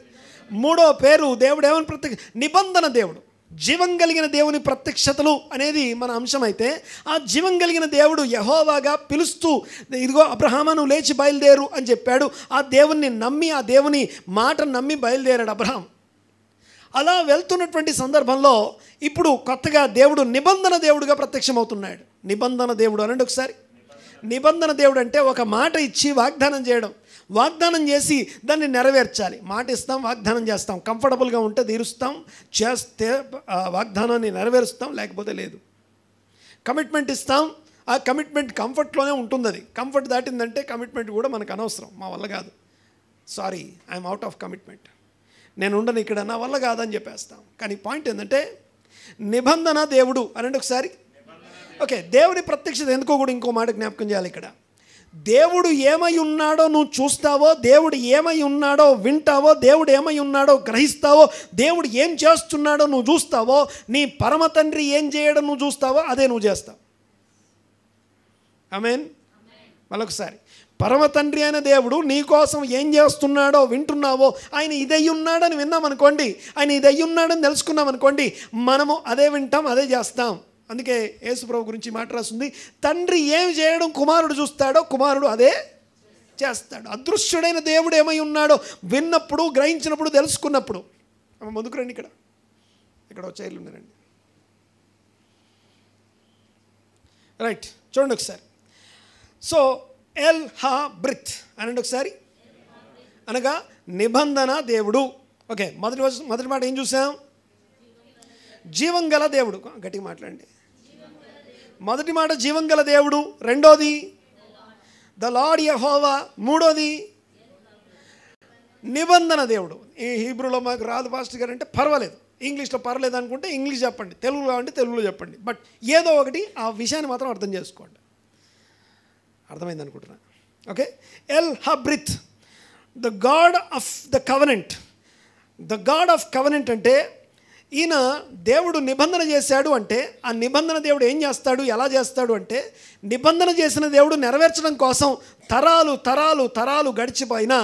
మూడో పేరు దేవుడు ఏమని ప్రత్యక్ష? నిబంధన దేవుడు. జీవం కలిగిన దేవుని ప్రత్యక్షతలు అనేది మన అంశం అయితే, ఆ జీవం కలిగిన దేవుడు యెహోవాగా పిలుస్తూ, ఇదిగో అబ్రహాము నువ్వు లేచి బయలుదేరు అని చెప్పాడు. ఆ దేవుణ్ణి నమ్మి, ఆ దేవుని మాట నమ్మి బయలుదేరాడు అబ్రహాం. అలా వెళ్తున్నటువంటి సందర్భంలో ఇప్పుడు కొత్తగా దేవుడు నిబంధన దేవుడుగా ప్రత్యక్షమవుతున్నాడు. నిబంధన దేవుడు అనండి ఒకసారి. నిబంధన దేవుడు అంటే ఒక మాట ఇచ్చి వాగ్దానం చేయడం. వాగ్దానం చేసి దాన్ని నెరవేర్చాలి. మాట ఇస్తాం, వాగ్దానం చేస్తాం. కంఫర్టబుల్గా ఉంటే తీరుస్తాం, చేస్తే వాగ్దానాన్ని నెరవేరుస్తాం, లేకపోతే లేదు. కమిట్మెంట్ ఇస్తాం, ఆ కమిట్మెంట్ కంఫర్ట్లోనే ఉంటుంది. అది కంఫర్ట్ దాటిందంటే కమిట్మెంట్ కూడా మనకు అనవసరం, మా వల్ల కాదు, sorry I'm out of commitment, నేను ఉండను ఇక్కడ, నా వల్ల కాదని చెప్పేస్తాం. కానీ పాయింట్ ఏంటంటే నిబంధన దేవుడు అనండి ఒకసారి. ఓకే, దేవుడి ప్రత్యక్షత ఎందుకో కూడా ఇంకో మాట జ్ఞాపకం చేయాలి ఇక్కడ. దేవుడు ఏమై ఉన్నాడో నువ్వు చూస్తావో, దేవుడు ఏమై ఉన్నాడో వింటావో, దేవుడు ఏమై ఉన్నాడో గ్రహిస్తావో, దేవుడు ఏం చేస్తున్నాడో నువ్వు చూస్తావో, నీ పరమ తండ్రి ఏం చేయడం నువ్వు చూస్తావో అదే నువ్వు చేస్తావు. ఆమేన్. మరొకసారి, పరమ తండ్రి అయిన దేవుడు నీ కోసం ఏం చేస్తున్నాడో వింటున్నావో, ఆయన ఇదై ఉన్నాడని విన్నామనుకోండి, ఆయన ఇదై ఉన్నాడని తెలుసుకున్నామనుకోండి, మనము అదే వింటాం, అదే చేస్తాం. అందుకే యేసుప్రభు గురించి మాట రాస్తుంది, తండ్రి ఏమి చేయడం కుమారుడు చూస్తాడో కుమారుడు అదే చేస్తాడు. అదృశ్యుడైన దేవుడు ఏమై ఉన్నాడో విన్నప్పుడు, గ్రహించినప్పుడు, తెలుసుకున్నప్పుడు. ముందుకు రండి, ఇక్కడ చైర్లు ఉన్నారండి. రైట్, చూడండి ఒకసారి. సో ఎల్ హా బ్రిత్ అనండి ఒకసారి, అనగా నిబంధన దేవుడు. ఓకే, మొదటి మాట ఏం చూసాం? జీవం గల దేవుడు. గట్టిగా మాట్లాడండి. మొదటి మాట జీవం గల దేవుడు, రెండోది ద లార్డ్ యెహోవా, మూడోది నిబంధన దేవుడు. ఈ హీబ్రూలో మాకు రాదు పాస్టర్ గారు అంటే పర్వాలేదు, ఇంగ్లీష్లో పర్వాలేదు అనుకుంటే ఇంగ్లీష్ చెప్పండి, తెలుగులో అంటే తెలుగులో చెప్పండి, బట్ ఏదో ఒకటి ఆ విషయాన్ని మాత్రం అర్థం చేసుకోండి. అర్థమైంది అనుకుంటున్నా. ఓకే, ఎల్ హబ్రిత్, the God of the covenant. The God of covenant అంటే ఈయన దేవుడు నిబంధన చేశాడు అంటే, ఆ నిబంధన దేవుడు ఏం చేస్తాడు, ఎలా చేస్తాడు అంటే, నిబంధన చేసిన దేవుడు నెరవేర్చడం కోసం తరాలు తరాలు తరాలు గడిచిపోయినా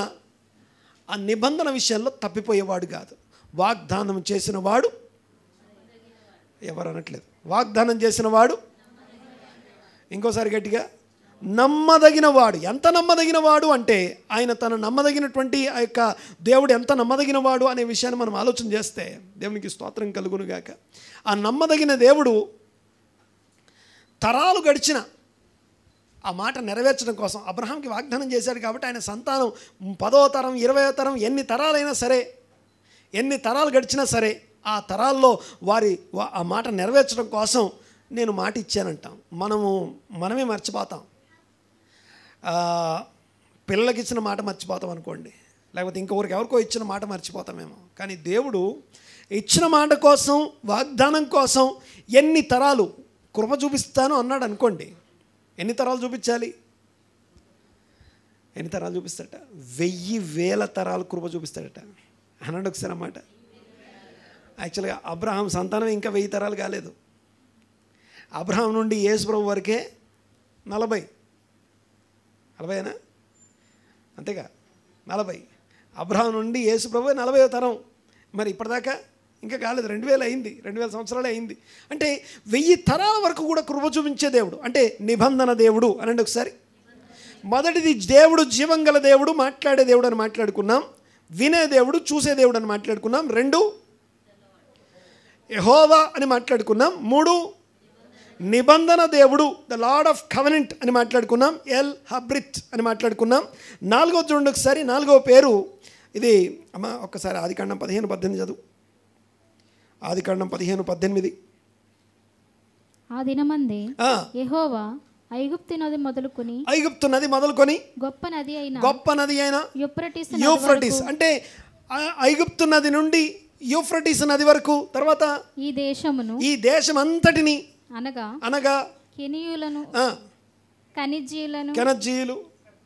ఆ నిబంధన విషయంలో తప్పిపోయేవాడు కాదు. వాగ్దానం చేసిన వాడు ఎవరు అనట్లేదు, వాగ్దానం చేసిన వాడు, ఇంకోసారి గట్టిగా, నమ్మదగిన వాడు. ఎంత నమ్మదగిన వాడు అంటే, ఆయన తన నమ్మదగినటువంటి ఆ యొక్క దేవుడు ఎంత నమ్మదగిన వాడు అనే విషయాన్ని మనం ఆలోచన చేస్తే దేవునికి స్తోత్రం కలుగును గాక. ఆ నమ్మదగిన దేవుడు తరాలు గడిచిన ఆ మాట నెరవేర్చడం కోసం అబ్రహాంకి వాగ్దానం చేశాడు. కాబట్టి ఆయన సంతానం 10వ తరం 20వ తరం ఎన్ని తరాలైనా సరే, ఎన్ని తరాలు గడిచినా సరే, ఆ తరాల్లో ఆ మాట నెరవేర్చడం కోసం నేను మాట ఇచ్చానంటాం. మనమే మర్చిపోతాం. పిల్లలకి ఇచ్చిన మాట మర్చిపోతాం అనుకోండి, లేకపోతే ఎవరికో ఇచ్చిన మాట మర్చిపోతామేమో. కానీ దేవుడు ఇచ్చిన మాట కోసం, వాగ్దానం కోసం ఎన్ని తరాలు కృప చూపిస్తాను అన్నాడు అనుకోండి, ఎన్ని తరాలు చూపించాలి? ఎన్ని తరాలు చూపిస్తాడట? 1000 తరాలు కృప చూపిస్తాడట. అన్నాడు ఒకసారి అన్నమాట. యాక్చువల్గా అబ్రహాం సంతానం ఇంకా 1000 తరాలు కాలేదు. అబ్రహాం నుండి యేసుప్రభు వరకే 40 అంతేగా, 40. అబ్రహాం నుండి యేసుప్రభు 40వ తరం. మరి ఇప్పటిదాకా ఇంకా కాలేదు, 2000 అయింది, 2000 సంవత్సరాలే అయింది. అంటే 1000 తరాల వరకు కూడా కృప చూపించే దేవుడు అంటే నిబంధన దేవుడు అనండి ఒకసారి. మొదటిది దేవుడు జీవం గల దేవుడు, మాట్లాడే దేవుడు అని మాట్లాడుకున్నాం. వినే దేవుడు, చూసే దేవుడు అని మాట్లాడుకున్నాం. 2 యెహోవా అని మాట్లాడుకున్నాం. 3 నిబంధన దేవుడు, ద లార్డ్ ఆఫ్ కవెనెంట్ అని మాట్లాడుకున్నాం. ఎల్ హబ్రిత్ అని మాట్లాడుకున్నాం. 4వ చూడండి ఒకసారి, 4వ పేరు ఇది. అమ్మ ఒక్కసారి ఆదికాండం 15:18 చదువు. ఆదికాండం 15:18. ఆ దినమందే యెహోవా ఐగుప్తు నది మొదలుకొని గొప్ప నది అయిన యూఫ్రటీస్ అంటే ఐగుప్తు నది నుండి యూఫ్రటీస్ నది వరకు, తర్వాత ఈ దేశం అంతటిని అనగా కెనీయులను, కనజ్జీయులు,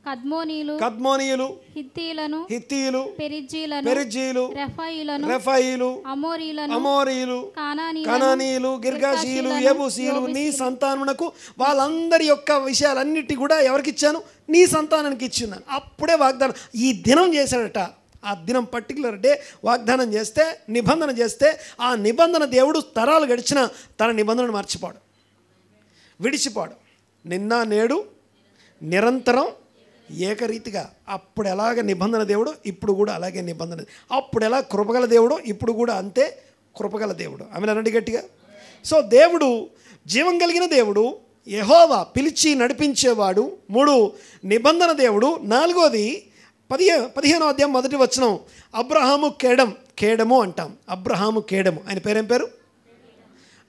కద్మోనీయులు, హిత్తీయులు, పెరిజ్జీయులు, రెఫాయిలు, అమోరీయులు, కానానీయులు, గిర్గాషీయులు, యెబూసీయులు నీ సంతానమునకు వాళ్ళందరి యొక్క విషయాలన్నిటి కూడా ఎవరికి ఇచ్చాను? నీ సంతానానికి ఇచ్చున్నాను. అప్పుడే వాగ్దానం ఈ దినం చేశాడట. ఆ దినం పర్టికులర్ డే వాగ్దానం చేస్తే, నిబంధన చేస్తే, ఆ నిబంధన దేవుడు తరాలు గడిచిన తన నిబంధనను మర్చిపోడు, విడిచిపోడు. నిన్న నేడు నిరంతరం ఏకరీతిగా. అప్పుడు ఎలాగ నిబంధన దేవుడు, ఇప్పుడు కూడా అలాగే నిబంధన. అప్పుడు ఎలా కృపగల దేవుడు, ఇప్పుడు కూడా అంతే కృపగల దేవుడు. ఆమె అనండి గట్టిగా. సో దేవుడు జీవం కలిగిన దేవుడు, యెహోవా పిలిచి నడిపించేవాడు. 3 నిబంధన దేవుడు. 4వది 15వ అధ్యాయం 1వ వచనం, అబ్రహాము కేడము అంటాం. అబ్రహాము కేడము, ఆయన పేరేం పేరు?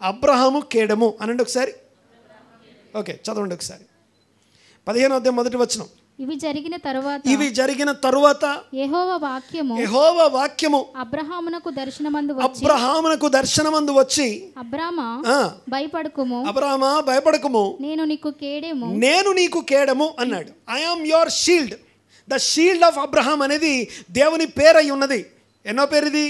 అబ్రహాము కేడము అనండి ఒకసారి. ఓకే, చదవండి ఒకసారి. 15వ అధ్యాయం 1వ వచనం. ఇవి జరిగిన తరువాత యెహోవా వాక్యము అబ్రహామునకు దర్శనమందు వచ్చి అబ్రామా భయపడకుము, నేను నీకు కేడము అన్నాడు. I am your shield. The shield of Abraham అనేది దేవుని పేరు అయి ఉన్నది. ఎన్నో పేరు ఇది?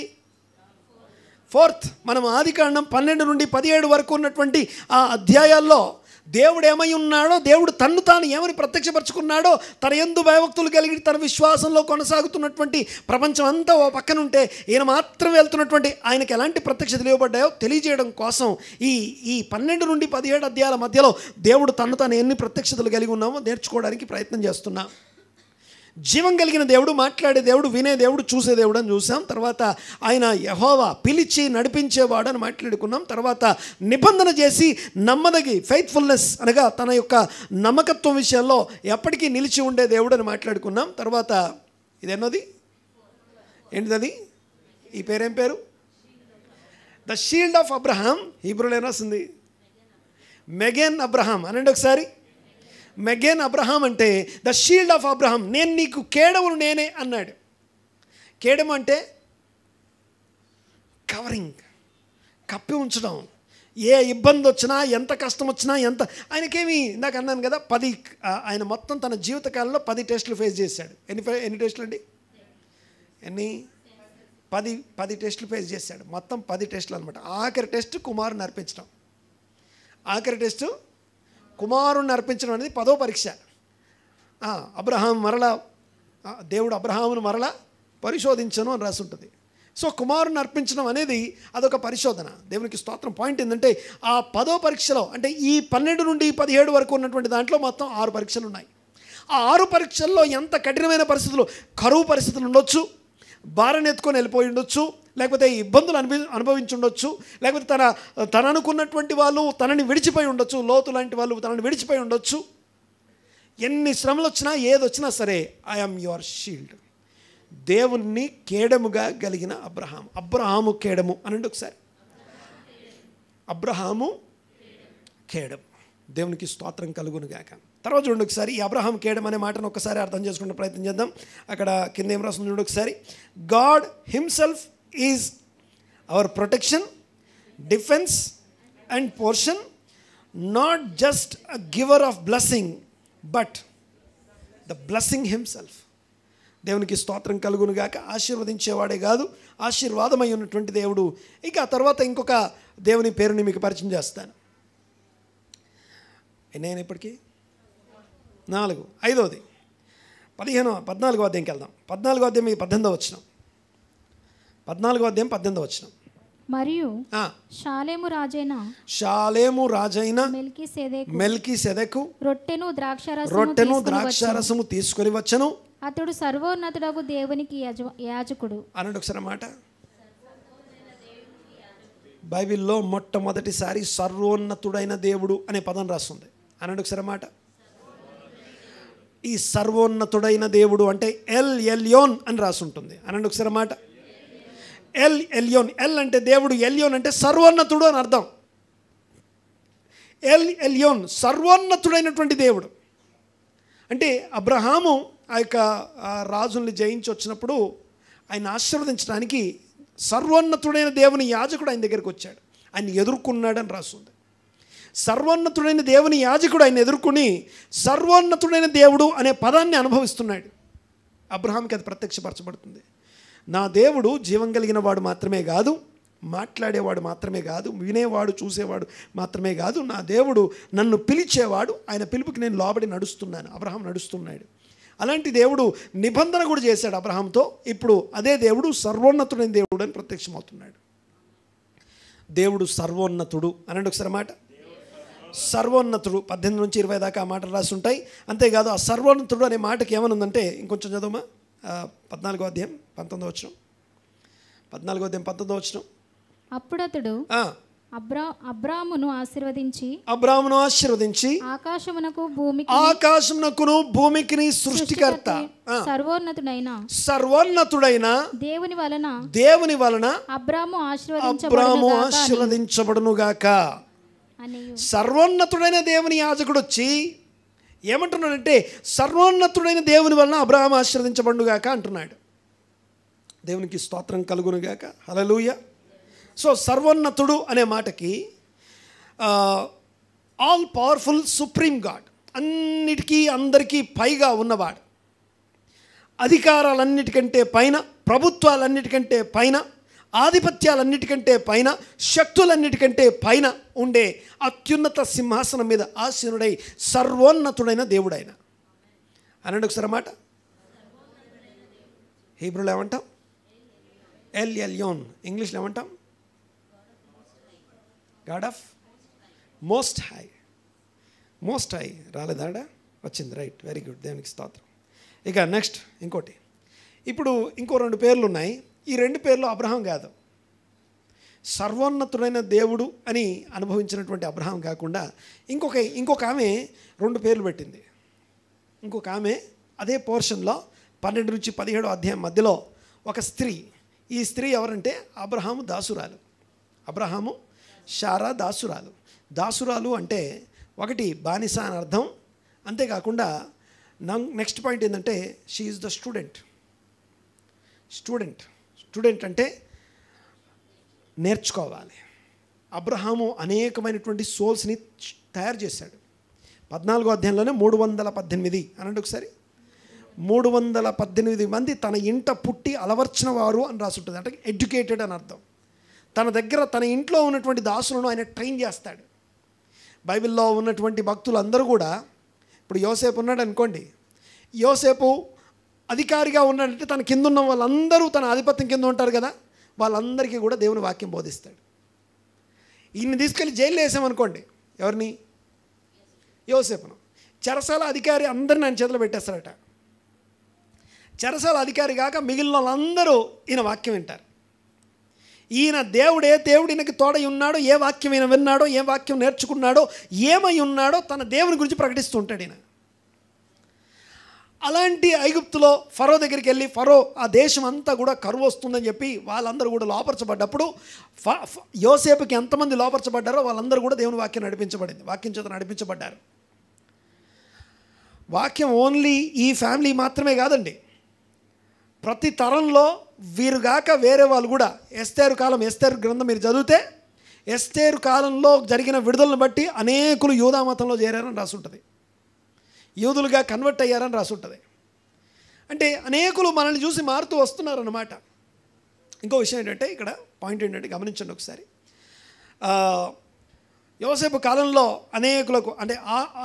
4th. మనం ఆదికాండం 12 నుండి 17 వరకు ఉన్నటువంటి ఆ అధ్యాయాల్లో దేవుడు ఏమై ఉన్నాడో, దేవుడు తన్ను తాను ఏమని ప్రత్యక్షపరచుకున్నాడో, తన యందు భయభక్తులు కలిగి తన విశ్వాసంలో కొనసాగుతున్నటువంటి ప్రపంచం అంతా ఓ పక్కన ఉంటే, ఈయన మాత్రం వెళ్తున్నటువంటి ఆయనకి ఎలాంటి ప్రత్యక్షతలు ఇవ్వబడ్డాయో తెలియజేయడం కోసం ఈ 12 నుండి 17 అధ్యాయాల మధ్యలో దేవుడు తన్ను తాను ఎన్ని ప్రత్యక్షతలు కలిగి ఉన్నామో నేర్చుకోవడానికి ప్రయత్నం చేస్తున్నాం. జీవం కలిగిన దేవుడు, మాట్లాడే దేవుడు, వినే దేవుడు, చూసే దేవుడు అని చూసాం. తర్వాత ఆయన యెహోవా పిలిచి నడిపించేవాడు అని మాట్లాడుకున్నాం. తర్వాత నిబంధన చేసి నమ్మదగి ఫెయిత్ఫుల్నెస్ అనగా తన యొక్క నమ్మకత్వం విషయంలో ఎప్పటికీ నిలిచి ఉండే దేవుడు అని మాట్లాడుకున్నాం. తర్వాత ఇదేనోది ఏంటిది? ఈ పేరేం పేరు? The shield of Abraham. హీబ్రూలో ఏం రాసింది? మెగెన్ అబ్రహాం అనండి ఒకసారి. మెగెన్ అబ్రహాం అంటే ద షీల్డ్ ఆఫ్ అబ్రహాం. నేను నీకు కేడమును నేనే అన్నాడు. కేడము అంటే కవరింగ్, కప్పి ఉంచడం. ఏ ఇబ్బంది వచ్చినా, ఎంత కష్టం వచ్చినా, ఆయనకేమి ఇందాక అన్నాను కదా, 10 ఆయన మొత్తం తన జీవితకాలంలో 10 టెస్టులు ఫేస్ చేశాడు. ఎన్ని టెస్టులు అండి? 10 టెస్టులు ఫేస్ చేశాడు. మొత్తం 10 టెస్టులు అనమాట. ఆఖరి టెస్ట్ కుమారుని అర్పించడం. ఆఖరి టెస్టు కుమారుణ్ణి అర్పించడం అనేది 10వ పరీక్ష. అబ్రహాం మరలా, దేవుడు అబ్రహామును మరలా పరిశోధించను అని రాసి ఉంటుంది. సో కుమారుని అర్పించడం అనేది అదొక పరిశోధన. దేవునికి స్తోత్రం. పాయింట్ ఏంటంటే ఆ 10వ పరీక్షలో, అంటే ఈ 12 నుండి 17 వరకు ఉన్నటువంటి దాంట్లో మొత్తం 6 పరీక్షలు ఉన్నాయి. ఆ 6 పరీక్షల్లో ఎంత కఠినమైన పరిస్థితులు, కరువు పరిస్థితులు ఉండొచ్చు, భార్యను ఎత్తుకొని వెళ్ళిపోయి ఉండొచ్చు, లేకపోతే ఇబ్బందులు అనుభవించి ఉండొచ్చు, లేకపోతే తన అనుకున్నటువంటి వాళ్ళు తనని విడిచిపోయి ఉండొచ్చు, లోతు లాంటి వాళ్ళు తనని విడిచిపోయి ఉండొచ్చు. ఎన్ని శ్రమలు వచ్చినా, ఏదొచ్చినా సరే, ఐ యామ్ యువర్ షీల్డ్. దేవుణ్ణి కేడముగా కలిగిన అబ్రహాము కేడము అనండి ఒకసారి. అబ్రహాము కేడము. దేవునికి స్తోత్రం కలుగును గాక. తర్వాత చూడండి ఒకసారి, ఈ అబ్రహాం కేడం అనే మాటను ఒకసారి అర్థం చేసుకునే ప్రయత్నం చేద్దాం. అక్కడ కింద ఏం రాస్తుంది చూడండి ఒకసారి. God himself is our protection, defence and portion, not just a giver of blessing but the blessing himself. దేవునికి స్తోత్రం కలుగును గాక. ఆశీర్వదించేవాడే కాదు, ఆశీర్వాదమై ఉన్నటువంటి దేవుడు. ఇక ఆ తర్వాత ఇంకొక దేవుని పేరుని మీకు పరిచయం చేస్తాను. నేను ఇప్పటికీ 4, 5వది 14వ అధ్యాయంకి వెళ్దాం. 14వ అధ్యాయం 18వ వచనం. 14వ అధ్యాయం 18వ వచనం. మరియు షాలేము రాజైన మెల్కీసెదెకు రొట్టెను ద్రాక్షారసము తీసుకొని వచ్చెను. అతడు సర్వోన్నతుడగు దేవునికి యాజకుడు అనండి ఒకసారి మాట. బైబిల్లో మొట్టమొదటిసారి సర్వోన్నతుడైన దేవుడు అనే పదం రాస్తుంది. అనండి ఒకసారి మాట. ఈ సర్వోన్నతుడైన దేవుడు అంటే ఎల్ ఎల్యోన్ అని రాసి ఉంటుంది. అనండి ఒకసారి మాట. L Elyon. ఎల్ అంటే దేవుడు, ఎల్యోన్ అంటే సర్వోన్నతుడు అని అర్థం. ఎల్ ఎల్యోన్ సర్వోన్నతుడైనటువంటి దేవుడు. అంటే అబ్రహాము ఆ యొక్క రాజుల్ని జయించి వచ్చినప్పుడు ఆయన ఆశీర్వదించడానికి సర్వోన్నతుడైన దేవుని యాజకుడు ఆయన దగ్గరికి వచ్చాడు. ఆయన ఎదుర్కొన్నాడని రాస్తుంది. సర్వోన్నతుడైన దేవుని యాజకుడు ఆయన ఎదుర్కొని సర్వోన్నతుడైన దేవుడు అనే పదాన్ని అనుభవిస్తున్నాడు. అబ్రహాంకి అది ప్రత్యక్షపరచబడుతుంది. నా దేవుడు జీవం కలిగిన వాడు మాత్రమే కాదు, మాట్లాడేవాడు మాత్రమే కాదు, వినేవాడు చూసేవాడు మాత్రమే కాదు, నా దేవుడు నన్ను పిలిచేవాడు, ఆయన పిలుపుకి నేను లోబడి నడుస్తున్నాను. అబ్రహాం నడుస్తున్నాడు. అలాంటి దేవుడు నిబంధన కూడా చేశాడు అబ్రహాంతో. ఇప్పుడు అదే దేవుడు సర్వోన్నతుడైన దేవుడు అని ప్రత్యక్షమవుతున్నాడు. దేవుడు సర్వోన్నతుడు అనండి ఒకసారి మాట. సర్వోన్నతుడు 18 నుంచి 20 దాకా ఆ మాటలు రాసి ఉంటాయి. అంతేకాదు ఆ సర్వోన్నతుడు అనే మాటకి ఏమనుందంటే, ఇంకొంచెం చదవమా, 14వ అధ్యాయం 19వ వచనం. 14వ అధ్యాయం 19వ వచనం. అప్పుడతడు అబ్రామును ఆశీర్వదించి ఆకాశమునకును భూమికి సృష్టికర్త సర్వోన్నతుడైన దేవుని వలన అబ్రాము ఆశీర్వదించబడునుగాక. సర్వోన్నతుడైన దేవుని యాజకుడు వచ్చి ఏమంటున్నాడంటే, సర్వోన్నతుడైన దేవుని వలన అబ్రాహాము ఆశీర్వదించబడునుగాక అంటున్నాడు. దేవునికి స్తోత్రం కలుగునుగాక. హల్లెలూయా. సో సర్వోన్నతుడు అనే మాటకి ఆల్ పవర్ఫుల్ సుప్రీం గాడ్, అన్నిటికీ అందరికీ పైగా ఉన్నవాడు, అధికారాలన్నిటికంటే పైన, ప్రభుత్వాలన్నిటికంటే పైన, ఆధిపత్యాలన్నిటికంటే పైన, శక్తులన్నిటికంటే పైన ఉండే అత్యున్నత సింహాసనం మీద ఆసీనుడై సర్వోన్నతుడైన దేవుడైన అనండి ఒకసారి మాట. హీబ్రూలో ఏమంటాం? ఎల్ ఎల్యోన్. ఇంగ్లీష్లో ఏమంటాం? God of most high. Most high రాలేదాడా? వచ్చింది. రైట్, వెరీ గుడ్, దేవునికి స్తోత్రం. ఇక నెక్స్ట్ ఇంకోటి. ఇప్పుడు ఇంకో 2 పేర్లు ఉన్నాయి. ఈ 2 పేర్లు అబ్రహాం కాదు. సర్వోన్నతుడైన దేవుడు అని అనుభవించినటువంటి అబ్రహాం కాకుండా ఇంకొక ఆమె 2 పేర్లు పెట్టింది. ఇంకొక ఆమె అదే పోర్షన్లో 12 నుంచి 17 అధ్యాయం మధ్యలో ఒక స్త్రీ. ఈ స్త్రీ ఎవరంటే అబ్రహాము దాసురాలు. అబ్రహాము శారా దాసురాలు. దాసురాలు అంటే ఒకటి బానిస అని అర్థం. అంతేకాకుండా నెక్స్ట్ పాయింట్ ఏంటంటే she is the student. Student అంటే నేర్చుకోవాలి. అబ్రహాము అనేకమైనటువంటి సోల్స్ని తయారు చేశాడు. 14వ అధ్యాయంలోనే 318 అనండి ఒకసారి. 318 మంది తన ఇంట పుట్టి అలవర్చిన వారు అని రాసి ఉంటుంది. అంటే ఎడ్యుకేటెడ్ అని అర్థం. తన దగ్గర తన ఇంట్లో ఉన్నటువంటి దాసులను ఆయన ట్రైన్ చేస్తాడు. బైబిల్లో ఉన్నటువంటి భక్తులు అందరూ కూడా, ఇప్పుడు యోసేపు ఉన్నాడు అనుకోండి, యోసేపు అధికారిగా ఉన్నాడంటే తన కింద ఉన్న వాళ్ళందరూ తన ఆధిపత్యం కింద ఉంటారు కదా, వాళ్ళందరికీ కూడా దేవుని వాక్యం బోధిస్తాడు. ఈయన్ని తీసుకెళ్ళి జైల్లో వేసామనుకోండి, ఎవరిని? యోసేపును. చెరసాల అధికారి అందరిని ఆయన చేతిలో పెట్టేస్తారట. చెరసాల అధికారి కాక మిగిలిన వాళ్ళందరూ ఈయన వాక్యం వింటారు. ఈయన దేవుడు ఈయనకి తోడై ఉన్నాడో, ఏ వాక్యం ఈయన విన్నాడో, ఏ వాక్యం నేర్చుకున్నాడో, ఏమై ఉన్నాడో తన దేవుని గురించి ప్రకటిస్తూ ఉంటాడు ఈయన. అలాంటి ఐగుప్తులో ఫరో దగ్గరికి వెళ్ళి, ఫరో ఆ దేశం అంతా కూడా కరువు వస్తుందని చెప్పి వాళ్ళందరూ కూడా లోపరచబడ్డప్పుడు యోసేపుకి ఎంతమంది లోపరచబడ్డారో వాళ్ళందరూ కూడా దేవుని వాక్యం నడిపించబడింది. వాక్యం చేత నడిపించబడ్డారు. వాక్యం ఓన్లీ ఈ ఫ్యామిలీ మాత్రమే కాదండి, ప్రతి తరంలో వీరుగాక వేరే వాళ్ళు కూడా. ఎస్తేరు గ్రంథం మీరు చదివితే ఎస్తేరు కాలంలో జరిగిన విడుదలను బట్టి అనేకులు యూదా మతంలో చేరారని రాసి ఉంటుంది. యూదులుగా కన్వర్ట్ అయ్యారని రాసి ఉంటుంది. అంటే అనేకులు మనల్ని చూసి మారుతూ వస్తున్నారన్నమాట. ఇంకో విషయం ఏంటంటే, ఇక్కడ పాయింట్ ఏంటంటే గమనించండి ఒకసారి. యోసేపు కాలంలో అనేకులకు, అంటే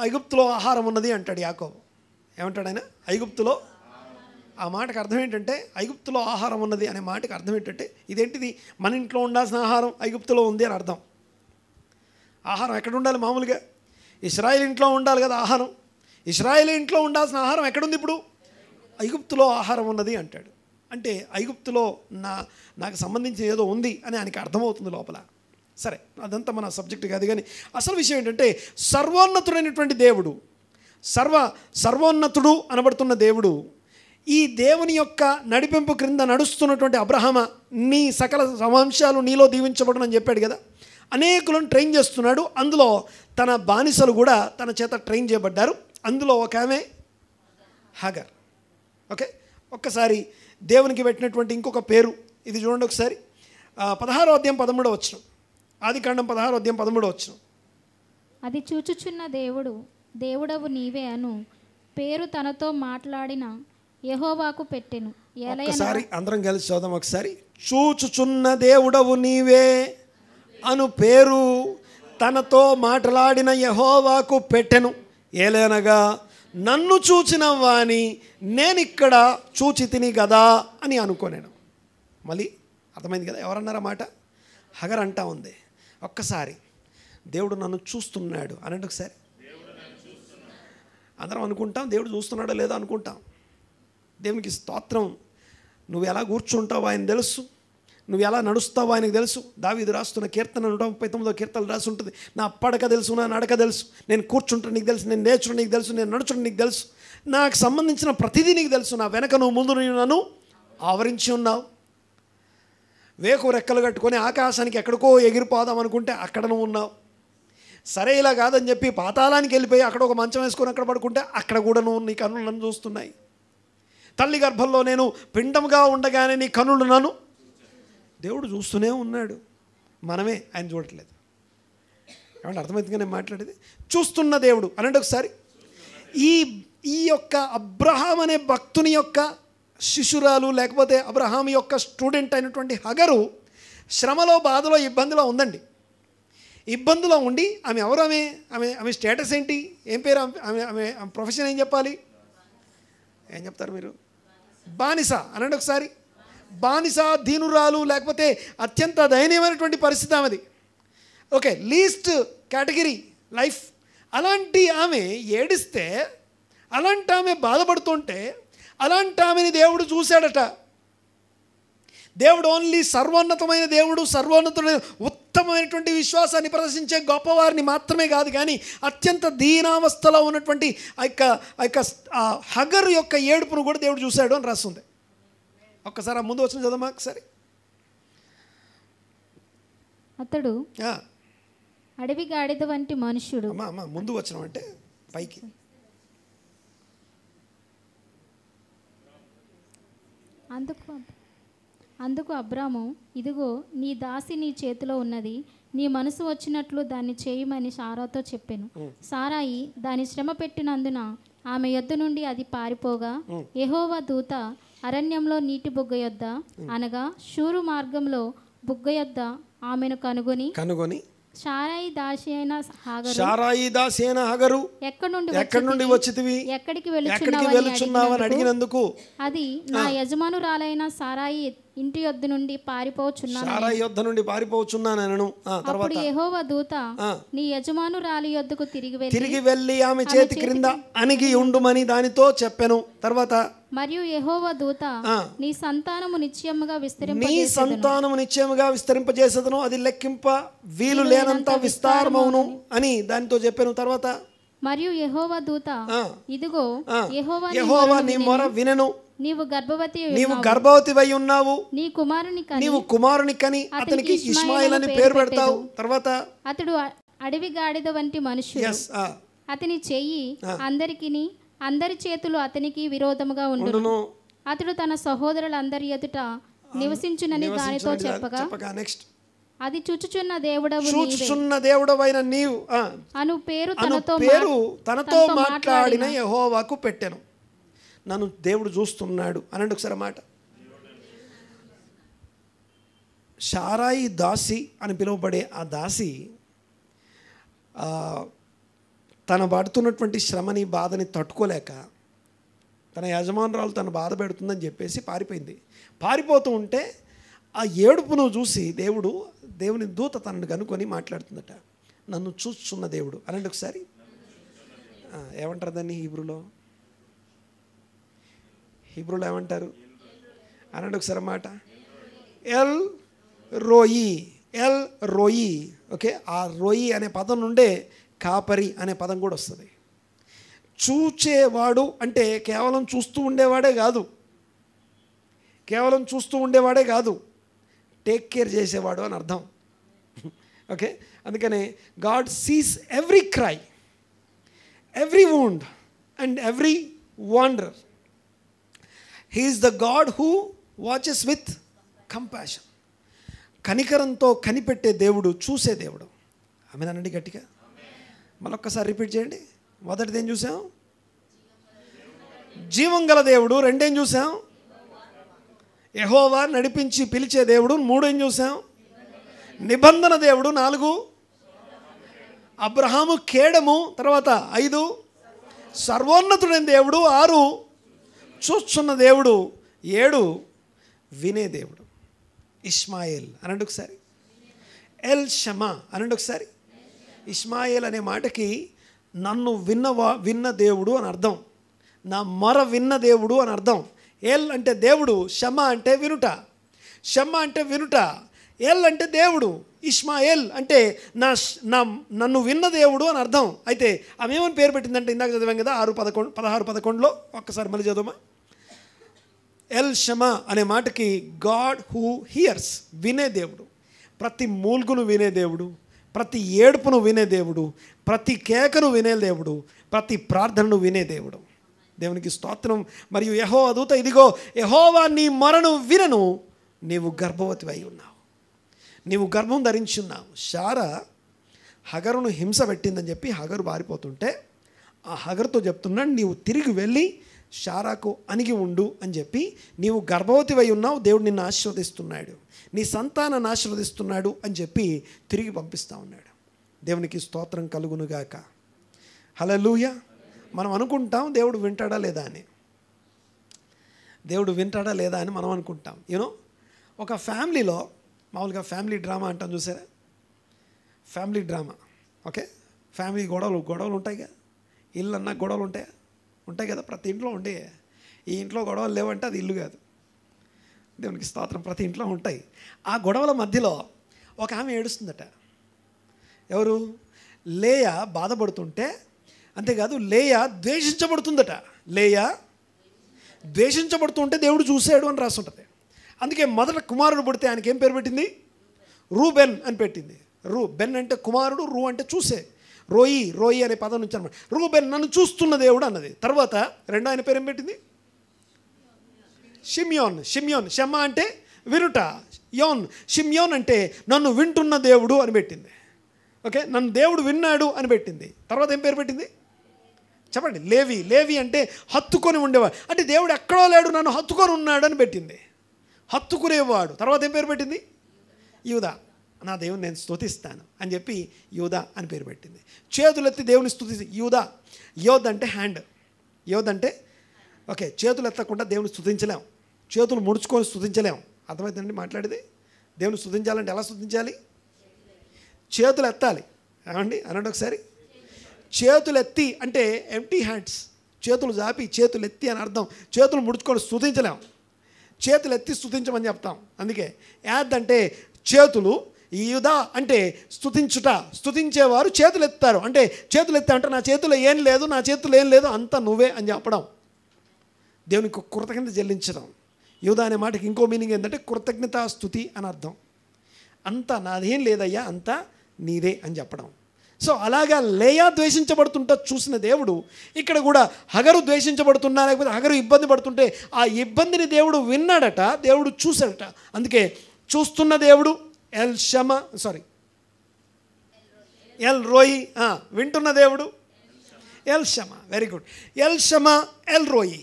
ఐగుప్తులో ఆహారం ఉన్నది అంటాడు యాకోబు. ఏమంటాడు ఆయన? ఐగుప్తులో. ఆ మాటకు అర్థం ఏంటంటే, ఐగుప్తులో ఆహారం ఉన్నది అనే మాటకు అర్థం ఏంటంటే, ఇదేంటిది, మన ఇంట్లో ఉండాల్సిన ఆహారం ఐగుప్తులో ఉంది అని అర్థం. ఆహారం ఎక్కడ ఉండాలి? మామూలుగా ఇశ్రాయేల్ ఇంట్లో ఉండాలి కదా ఆహారం. ఇశ్రాయేల్ ఇంట్లో ఉండాల్సిన ఆహారం ఎక్కడుంది ఇప్పుడు? ఐగుప్తులో ఆహారం ఉన్నది అంటాడు. అంటే ఐగుప్తులో నాకు సంబంధించిన ఏదో ఉంది అని ఆయనకి అర్థమవుతుంది లోపల. సరే, అదంతా మన సబ్జెక్ట్ కాదు. కానీ అసలు విషయం ఏంటంటే సర్వోన్నతుడైనటువంటి దేవుడు, సర్వోన్నతుడు అనబడుతున్న దేవుడు, ఈ దేవుని యొక్క నడిపింపు క్రింద నడుస్తున్నటువంటి అబ్రహామ, నీ సకల వంశాలు నీలో దీవించబడునని చెప్పాడు కదా. అనేకులను ట్రైన్ చేస్తున్నాడు. అందులో తన బానిసలు కూడా తన చేత ట్రైన్ చేయబడ్డారు. అందులో ఒక ఆమె హగర్. ఓకే, ఒక్కసారి దేవునికి పెట్టినటువంటి ఇంకొక పేరు ఇది చూడండి ఒకసారి. 16వ అధ్యాయం 13వ వచనం, ఆదికాండం 16వ అధ్యాయం 13వ వచనం. అది చూచుచున్న దేవుడవు నీవే అను పేరు తనతో మాట్లాడిన యెహోవాకు పెట్టెను. ఒకసారి అందరం కలిసి చదుదాం ఒకసారి. చూచుచున్న దేవుడవు నీవే అను పేరు తనతో మాట్లాడిన యెహోవాకు పెట్టెను. ఏలనగా నన్ను చూచిన వాని నేనిక్కడ చూచి తిని కదా అని అనుకోనేను. మళ్ళీ అర్థమైంది కదా ఎవరన్నారా మాట? హగర్ అంటా ఉంది. ఒక్కసారి దేవుడు నన్ను చూస్తున్నాడు అనండి ఒకసారి. అందరం అనుకుంటాం దేవుడు చూస్తున్నాడో లేదో అనుకుంటాం. దేవునికి స్తోత్రం. నువ్వు ఎలా కూర్చుంటావో ఆయన తెలుసు, నువ్వు ఎలా నడుస్తావో ఆయనకు తెలుసు. దావీదు రాస్తున్న కీర్తన 139వ కీర్తన రాసి ఉంటుంది. నా పడక తెలుసు, నా నడక తెలుసు, నేను కూర్చుంటాను నీకు తెలుసు, నేను నేర్చుంటే నీకు తెలుసు, నేను నడుచుంటే నీకు తెలుసు, నాకు సంబంధించిన ప్రతిదీ నీకు తెలుసు. నా వెనక నువ్వు ముందు నన్ను ఆవరించి ఉన్నావు. వేకు రెక్కలు కట్టుకొని ఆకాశానికి ఎక్కడికో ఎగిరిపోదాం అనుకుంటే అక్కడ నువ్వు ఉన్నావు. సరే ఇలా కాదని చెప్పి పాతాళానికి వెళ్ళిపోయి అక్కడ ఒక మంచం వేసుకొని అక్కడ పడుకుంటే అక్కడ కూడా నువ్వు నీ కన్నులు నన్ను చూస్తున్నాయి. తల్లి గర్భంలో నేను పిండంగా ఉండగానే నీ కన్నులు నన్ను దేవుడు చూస్తూనే ఉన్నాడు. మనమే ఆయన చూడట్లేదు. ఏమంటే అర్థమవుతుందిగా నేను మాట్లాడేది? చూస్తున్న దేవుడు అనండి ఒకసారి. ఈ యొక్క అబ్రహాం అనే భక్తుని యొక్క శిశురాలు, లేకపోతే అబ్రహాం యొక్క స్టూడెంట్ అయినటువంటి హగరు శ్రమలో, బాధలో, ఇబ్బందిలో ఉందండి. ఇబ్బందిలో ఉండి ఆమె ఎవరు? ఆమె స్టేటస్ ఏంటి? ఏం పేరు? ఆమె ప్రొఫెషన్ ఏం చెప్పాలి? ఏం చెప్తారు మీరు? బానిస అనండి ఒకసారి. బానిస, దీనురాలు, లేకపోతే అత్యంత దయనీయమైనటువంటి పరిస్థితి ఆమెది. Okay, least category life. అలాంటి ఆమె ఏడిస్తే, అలాంటి ఆమె బాధపడుతుంటే, అలాంటి ఆమెని దేవుడు చూశాడట. దేవుడు ఓన్లీ సర్వోన్నతమైన దేవుడు, సర్వోన్నతమైన ఉత్తమమైనటువంటి విశ్వాసాన్ని ప్రదర్శించే గొప్పవారిని మాత్రమే కాదు, కానీ అత్యంత దీనావస్థలో ఉన్నటువంటి ఆ హగర్ యొక్క ఏడుపును కూడా దేవుడు చూశాడు అని రాస్తుంది. ఒక్కసారి ఆ ముందు వచ్చిన చదవమా ఒకసారి. అతడు అడవి గాడిద వంటి మనుష్యుడు. అమ్మా ముందు వచ్చిన అంటే పైకి. అందుకు అబ్రాము, ఇదిగో నీ దాసి నీ చేతిలో ఉన్నది, నీ మనసు వచ్చినట్లు దాన్ని చేయమని సారాతో చెప్పాను. సారాయి దాని శ్రమ పెట్టినందున ఆమె యొద్ద నుండి అది పారిపోగా, యెహోవా దూత అరణ్యంలో నీటి బుగ్గ యొద్ద అనగా షూరు మార్గంలో బుగ్గ యొద్ద ఆమెను కనుగొని సారాయి దాసి అయిన హగరు ఎక్కడి నుండి వచ్చితివి, ఎక్కడికి వెళుచున్నావు అని అడిగినందుకు అది నా యజమానురాలైన సారాయి ఇంటి యొద్ద నుండి పారిపోచున్నాను. అప్పుడు యెహోవా దూత నీ యజమానురాలి యొద్దకు తిరిగి వెళ్ళి ఆమె చేతి క్రింద అణిగి ఉండుమని దానితో చెప్పెను. తర్వాత మరియు యెహోవా దూత నీ సంతానము నిశ్చయముగా విస్తరింపజేసెదను, అది లెక్కింప వీలు లేనంత విస్తారమవును అని దానితో చెప్పాను. తర్వాత మరియు యెహోవా దూత, ఇదిగో యెహోవా నీ మొర వినెను, నీవు గర్భవతివై ఉన్నావు, నీవు కుమారుని కని అతనికి ఇష్మాయేల్ అని పేరు పెడతావు. తర్వాత అతడు అడవి గాడిద వంటి మనుష్యుడు, అతని చెయ్యి అందరి చేతులు అతనికి విరోధముగా ఉండును, అతడు తన సహోదరులందరి ఎదుట నివసించునని దానితో చెప్పగా, నెక్స్ట్ అది చూచుచున్న దేవుడవైన నీవు అను పేరు తనతో మాట్లాడిన యెహోవాకు పెట్టెను. నన్ను దేవుడు చూస్తున్నాడు అనండి ఒకసారి మాట. సారాయి దాసి అని పిలువబడే ఆ దాసి తన పడుతున్నటువంటి శ్రమని, బాధని తట్టుకోలేక తన యజమానురాలు తను బాధ పెడుతుందని చెప్పేసి పారిపోయింది. పారిపోతూ ఉంటే ఆ ఏడుపును చూసి దేవుని దూత తనను కనుక్కొని మాట్లాడుతుందట. నన్ను చూస్తున్న దేవుడు అనండి ఒకసారి. ఏమంటారు దాన్ని హీబ్రూలో ఏమంటారు అనండి ఒకసారి మాట. L రోయి L రోయి. ఓకే, ఆ రోయి అనే పదం నుండే కాపరి అనే పదం కూడా వస్తుంది. చూచేవాడు అంటే కేవలం చూస్తూ ఉండేవాడే కాదు, కేవలం చూస్తూ ఉండేవాడే కాదు, టేక్ కేర్ చేసేవాడు అని అర్థం. ఓకే, అందుకనే God sees every cry, every wound and every wander. He is the God who watches with compassion. కనికరంతో కనిపెట్టే దేవుడు, చూసే దేవుడు. ఆమేనండి గట్టిగా మళ్ళొక్కసారి రిపీట్ చేయండి. మొదటిది ఏం చూసాం? జీవం గల దేవుడు. రెండేం చూసాం? యెహోవా నడిపించి పిలిచే దేవుడు. మూడు ఏం చూసాం? నిబంధన దేవుడు. 4 అబ్రహాము కేడము. తర్వాత 5 సర్వోన్నతుడైన దేవుడు. 6 చూస్తున్న దేవుడు. 7 వినే దేవుడు. ఇష్మాయేల్ అనండి ఒకసారి. ఎల్ షమా అనండి ఒకసారి. ఇష్మాయేల్ అనే మాటకి నన్ను విన్న దేవుడు అని అర్థం, నా మొర విన్న దేవుడు అని అర్థం. ఎల్ అంటే దేవుడు, షమా అంటే వినుట. షమా అంటే వినుట, ఎల్ అంటే దేవుడు. ఇష్మాయేల్ అంటే నన్ను విన్న దేవుడు అని అర్థం. అయితే ఆమె ఏమని పేరు పెట్టిందంటే ఇందాక చదివాం కదా 16-11లో, ఒక్కసారి మళ్ళీ చదువుమా. ఎల్ షమా అనే మాటకి గాడ్ హూ హియర్స్, వినే దేవుడు. ప్రతి మూల్గును వినే దేవుడు, ప్రతి ఏడుపును వినే దేవుడు, ప్రతి కేకను వినే దేవుడు, ప్రతి ప్రార్థనను వినే దేవుడు. దేవునికి స్తోత్రం. మరియు యెహోవా దూత, ఇదిగో యెహోవా నీ మొరను వినను, నీవు గర్భవతి అయి ఉన్నావు, నీవు గర్భం ధరించి ఉన్నావు. శారా హగరును హింస పెట్టిందని చెప్పి హగరు పారిపోతుంటే ఆ హగరుతో చెప్తున్నాడు, నీవు తిరిగి వెళ్ళి శారాకు అణిగి ఉండు అని చెప్పి, నీవు గర్భవతి అయి ఉన్నావు, దేవుడు నిన్ను ఆశీర్వదిస్తున్నాడు, నీ సంతానాన్ని ఆశీర్వదిస్తున్నాడు అని చెప్పి తిరిగి పంపిస్తూ ఉన్నాడు. దేవునికి స్తోత్రం కలుగునుగాక. హల్లెలూయా. మనం అనుకుంటాం దేవుడు వింటాడా లేదా అని, దేవుడు వింటాడా లేదా అని మనం అనుకుంటాం. యూనో, ఒక ఫ్యామిలీలో మామూలుగా ఫ్యామిలీ డ్రామా అంటాం చూసారా, ఫ్యామిలీ డ్రామా. ఓకే, ఫ్యామిలీ గొడవలు ఉంటాయి కదా, ఇల్లు అన్నా గొడవలు ఉంటాయి కదా, ప్రతి ఇంట్లో ఉండే. ఈ ఇంట్లో గొడవలు లేవంటే అది ఇల్లు కాదు. దేవునికి స్తోత్రం. ప్రతి ఇంట్లో ఉంటాయి. ఆ గొడవల మధ్యలో ఒక ఆమె ఏడుస్తుందట. ఎవరు? లేయా బాధపడుతుంటే, అంతేకాదు లేయా ద్వేషించబడుతుందట. లేయా ద్వేషించబడుతుంటే దేవుడు చూశాడు అని రాస్తుంటుంది. అందుకే మొదట కుమారుడు పుడితే ఆయనకి ఏం పేరు పెట్టింది? రూబెన్ అని పెట్టింది. బెన్ అంటే కుమారుడు, రూ అంటే చూసే, రోయి అనే పదం నుంచి అనమాట. రూబెన్ నన్ను చూస్తున్న దేవుడు అన్నది. తర్వాత రెండో ఆయన పేరు ఏం పెట్టింది? షిమ్యోన్. షమా అంటే వినుట. షిమ్యోన్ అంటే నన్ను వింటున్న దేవుడు అని పెట్టింది. ఓకే, నన్ను దేవుడు విన్నాడు అని పెట్టింది. తర్వాత ఏం పేరు పెట్టింది చెప్పండి? లేవి అంటే హత్తుకొని ఉండేవాడు. అంటే దేవుడు ఎక్కడో లేడు, నన్ను హత్తుకొని ఉన్నాడు అని పెట్టింది. హత్తుకునేవాడు. తర్వాత ఏం పేరు పెట్టింది? యూదా. నా దేవుని నేను స్తుతిస్తాను అని చెప్పి యూదా అని పేరు పెట్టింది. చేతులెత్తి దేవుని స్తుతి. యోద్ అంటే హ్యాండ్. యోద్ అంటే ఓకే, చేతులు ఎత్తకుండా దేవుని స్తుతించలేం, చేతులు ముడుచుకొని స్తుతించలేం. అర్థమవుతుందండి మాట్లాడేది? దేవుని స్తుతించాలంటే ఎలా స్తుతించాలి? చేతులు ఎత్తాలి. ఏమండి అనండి ఒకసారి. చేతులు ఎత్తి అంటే ఎంప్టీ హ్యాండ్స్, చేతులు జాపి చేతులు ఎత్తి అని అర్థం. చేతులు ముడుచుకొని స్తుతించలేం, చేతులు ఎత్తి స్తుతించమని చెప్తాం. అందుకే యాద్ అంటే చేతులు, యూదా అంటే స్తుతించుట. స్తుతించేవారు చేతులు ఎత్తారు. అంటే చేతులు ఎత్తా అంటే నా చేతిలో ఏం లేదు, అంతా నువ్వే అని చెప్పడం. దేవునికి కృతజ్ఞత చెల్లించడం. యూదా అనే మాటకి ఇంకో మీనింగ్ ఏంటంటే కృతజ్ఞతా స్తుతి అని అర్థం. అంతా నాదేం లేదయ్యా, అంతా నీదే అని చెప్పడం. సో అలాగా లేయా ద్వేషించబడుతుంటా చూసిన దేవుడు ఇక్కడ కూడా హగరు ద్వేషించబడుతున్నా, లేకపోతే హగరు ఇబ్బంది పడుతుంటే ఆ ఇబ్బందిని దేవుడు విన్నాడట, దేవుడు చూశాడట. అందుకే చూస్తున్న దేవుడు ఎల్ రోయి. వింటున్న దేవుడు L Shama. Very good. L Shama, L రోయి,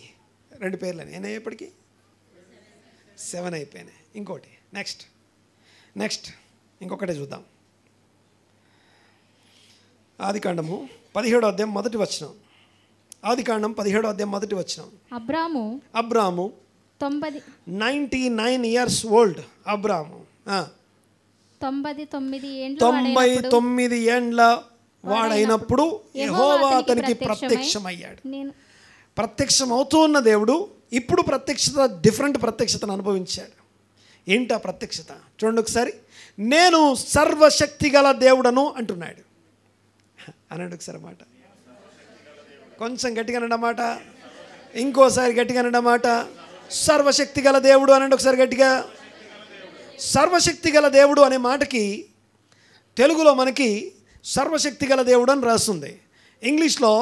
2 పేర్లని ఏనయ్యేప్పటికీ 7 అయిపోయినాయి. ఇంకోటి నెక్స్ట్ ఇంకొకటే చూద్దాం. ఆదికాండము 17వ అధ్యాయం మొదటి వచనం. ఆదికాండం 17వ అధ్యాయం మొదటి వచనం. అబ్రాము 99 ఇయర్స్ ఓల్డ్. అబ్రాము 99 ఏండ్ల వాడైనప్పుడు యెహోవా అతనికి ప్రత్యక్షమయ్యాడు. ప్రత్యక్షం అవుతూ ఉన్న దేవుడు ఇప్పుడు డిఫరెంట్ ప్రత్యక్షతను అనుభవించాడు. ఏంటి ఆ ప్రత్యక్షత? చూడండి ఒకసారి. నేను సర్వశక్తి గల దేవుడను అంటున్నాడు. అనండి ఒకసారి మాట, కొంచెం గట్టిగా అన్నమాట, ఇంకోసారి గట్టిగా అన్నమాట. సర్వశక్తి గల దేవుడు అనండి ఒకసారి గట్టిగా. సర్వశక్తి గల దేవుడు అనే మాటకి తెలుగులో మనకి సర్వశక్తి గల దేవుడు అని రాస్తుంది. ఇంగ్లీష్లో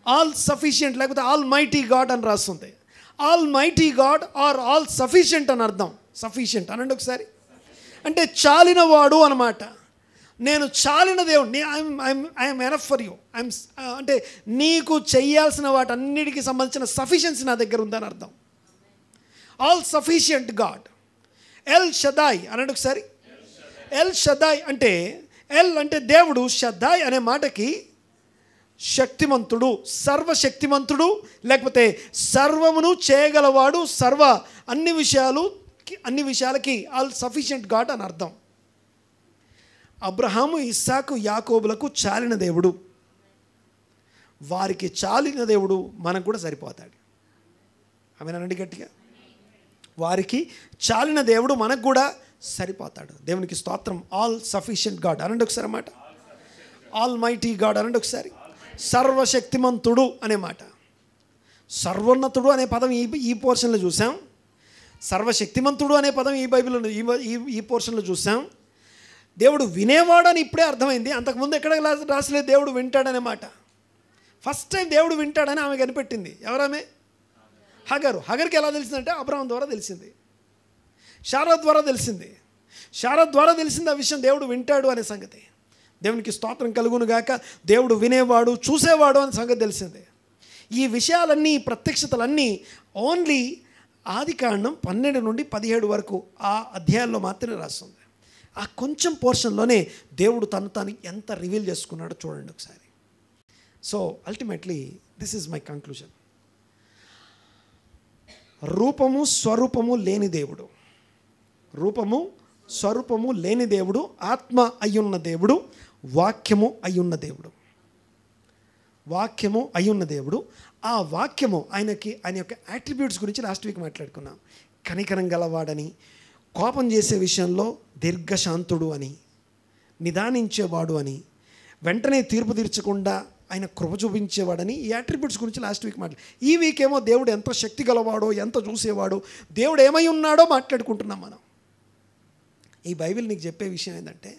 ఆల్ సఫిషియంట్ లేకపోతే ఆల్ మైటీ గాడ్ అని రాస్తుంది. Almighty God or all sufficient అని అర్థం. సఫిషియంట్ అనండి ఒకసారి అంటే చాలినవాడు అన్నమాట. నేను చాలిన దేవుడిని, ఐఎమ్ ఎనఫ్ ఫర్ యూ, అంటే నీకు చెయ్యాల్సిన వాటన్నిటికీ సంబంధించిన సఫిషియన్సీ నా దగ్గర ఉందని అర్థం. All sufficient God. ఎల్ షదాయ్ అనండి ఒకసారి. ఎల్ షదాయ్ అంటే, ఎల్ అంటే దేవుడు, షదాయ్ అనే మాటకి శక్తిమంతుడు, సర్వశక్తిమంతుడు, లేకపోతే సర్వమును చేయగలవాడు, అన్ని విషయాలకి ఆల్ సఫిషియంట్ గాడ్ అని అర్థం. అబ్రహాము, ఇస్సాకు, యాకోబులకు చాలిన దేవుడు. వారికి చాలిన దేవుడు మనకు కూడా సరిపోతాడు. ఆమేనండి గట్టిగా. వారికి చాలిన దేవుడు మనకు కూడా సరిపోతాడు. దేవునికి స్తోత్రం. ఆల్ సఫిషియంట్ గాడ్ అనండి ఒకసారి మాట. ఆల్ మైటీ గాడ్ అనండి ఒకసారి. సర్వశక్తిమంతుడు అనే మాట. సర్వోన్నతుడు అనే పదం ఈ పోర్షన్లో చూసాం. సర్వశక్తిమంతుడు అనే పదం ఈ బైబిల్లో ఈ పోర్షన్లో చూసాం. దేవుడు వినేవాడు అని ఇప్పుడే అర్థమైంది. అంతకుముందు ఎక్కడ రాసలేదు దేవుడు వింటాడనే మాట. ఫస్ట్ టైం దేవుడు వింటాడని ఆమె కనిపెట్టింది. ఎవరామె? హగరు. హగర్కి ఎలా తెలిసిందంటే అబ్రహాం ద్వారా తెలిసింది, శారా ద్వారా తెలిసింది. శారా ద్వారా తెలిసింది ఆ విషయం, దేవుడు వింటాడు అనే సంగతి. దేవునికి స్తోత్రం కలుగును గాక. దేవుడు వినేవాడు, చూసేవాడు అనే సంగతి తెలిసింది. ఈ విషయాలన్నీ, ప్రత్యక్షతలన్నీ ఓన్లీ ఆదికాండం 12 నుండి 17 వరకు ఆ అధ్యాయాల్లో మాత్రమే రాస్తుంది. ఆ కొంచెం పోర్షన్లోనే దేవుడు తాను ఎంత రివీల్ చేసుకున్నాడో చూడండి ఒకసారి. So ultimately this is my conclusion. రూపము స్వరూపము లేని దేవుడు, రూపము స్వరూపము లేని దేవుడు, ఆత్మ అయ్యున్న దేవుడు, వాక్యము అయ్యున్న దేవుడు. వాక్యము అయ్యున్న దేవుడు. ఆ వాక్యము ఆయన యొక్క యాట్రిబ్యూట్స్ గురించి లాస్ట్ వీక్ మాట్లాడుకున్నాం. కనికరం గలవాడని, కోపం చేసే విషయంలో దీర్ఘశాంతుడు అని, నిదానించేవాడు అని, వెంటనే తీర్పు తీర్చకుండా ఆయన కృప చూపించేవాడని, ఈ యాట్రిబ్యూట్స్ గురించి లాస్ట్ వీక్ ఈ వీక్ ఏమో దేవుడు ఎంత శక్తి గలవాడో, ఎంత చూసేవాడో, దేవుడు ఏమై ఉన్నాడో మాట్లాడుకుంటున్నాం మనం. ఈ బైబిల్ నీకు చెప్పే విషయం ఏంటంటే,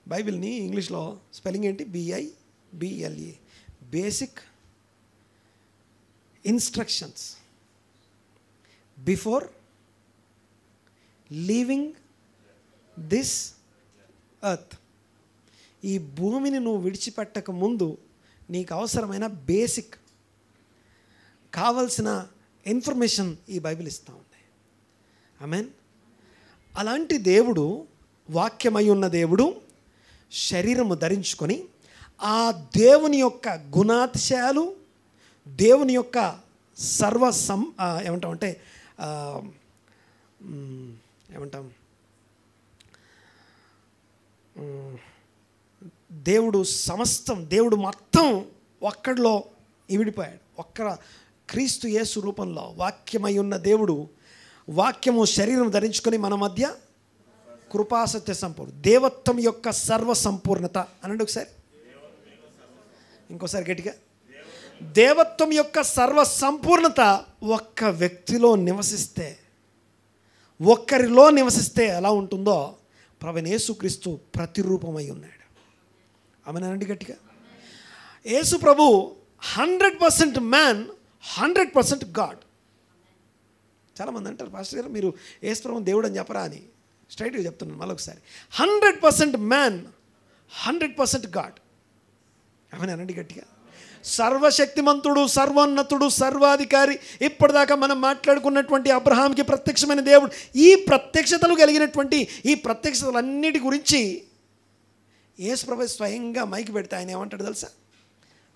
బైబిల్ని ఇంగ్లీష్లో స్పెల్లింగ్ ఏంటి? BIBLE, basic instructions before leaving this earth. ఈ భూమిని నువ్వు విడిచిపెట్టక ముందు నీకు అవసరమైన బేసిక్ కావలసిన ఇన్ఫర్మేషన్ ఈ బైబిల్ ఇస్తూ ఉంది. ఆమేన్. అలాంటి దేవుడు, వాక్యమై ఉన్న దేవుడు శరీరము ధరించుకొని ఆ దేవుని యొక్క గుణాతిశయాలు, దేవుని యొక్క దేవుడు సమస్తం, దేవుడు మొత్తం ఒక్కడిలో ఇమిడిపోయాడు. క్రీస్తు యేసు రూపంలో వాక్యమై ఉన్న దేవుడు, వాక్యము శరీరం ధరించుకొని మన మధ్య కృపాసత్య సంపూర్ణ, దేవత్వం యొక్క సర్వ సంపూర్ణత అనండి ఒకసారి. ఇంకోసారి గట్టిగా. దేవత్వం యొక్క సర్వ సంపూర్ణత ఒక్క వ్యక్తిలో నివసిస్తే, ఒక్కరిలో నివసిస్తే ఎలా ఉంటుందో ప్రభువైన యేసుక్రీస్తు ప్రతిరూపమై ఉన్నాడు. ఆమేనండి గట్టిగా. యేసు ప్రభు 100% మ్యాన్, 100% గాడ్. చాలామంది అంటారు, పాస్టర్ గారు మీరు యేసు ప్రభు దేవుడు అని చెప్పరా అని. స్ట్రైట్గా చెప్తున్నాను మళ్ళొకసారి. 100% మ్యాన్, 100% గాడ్. ఆమేనండి గట్టిగా. సర్వశక్తిమంతుడు, సర్వోన్నతుడు, సర్వాధికారి. ఇప్పటిదాకా మనం మాట్లాడుకున్నటువంటి అబ్రహాంకి ప్రత్యక్షమైన దేవుడు. ఈ ప్రత్యక్షతలు కలిగినటువంటి ఈ ప్రత్యక్షతలన్నిటి గురించి యేసు ప్రభు స్వయంగా మైకి పెడితే ఆయన ఏమంటాడు తెలుసా?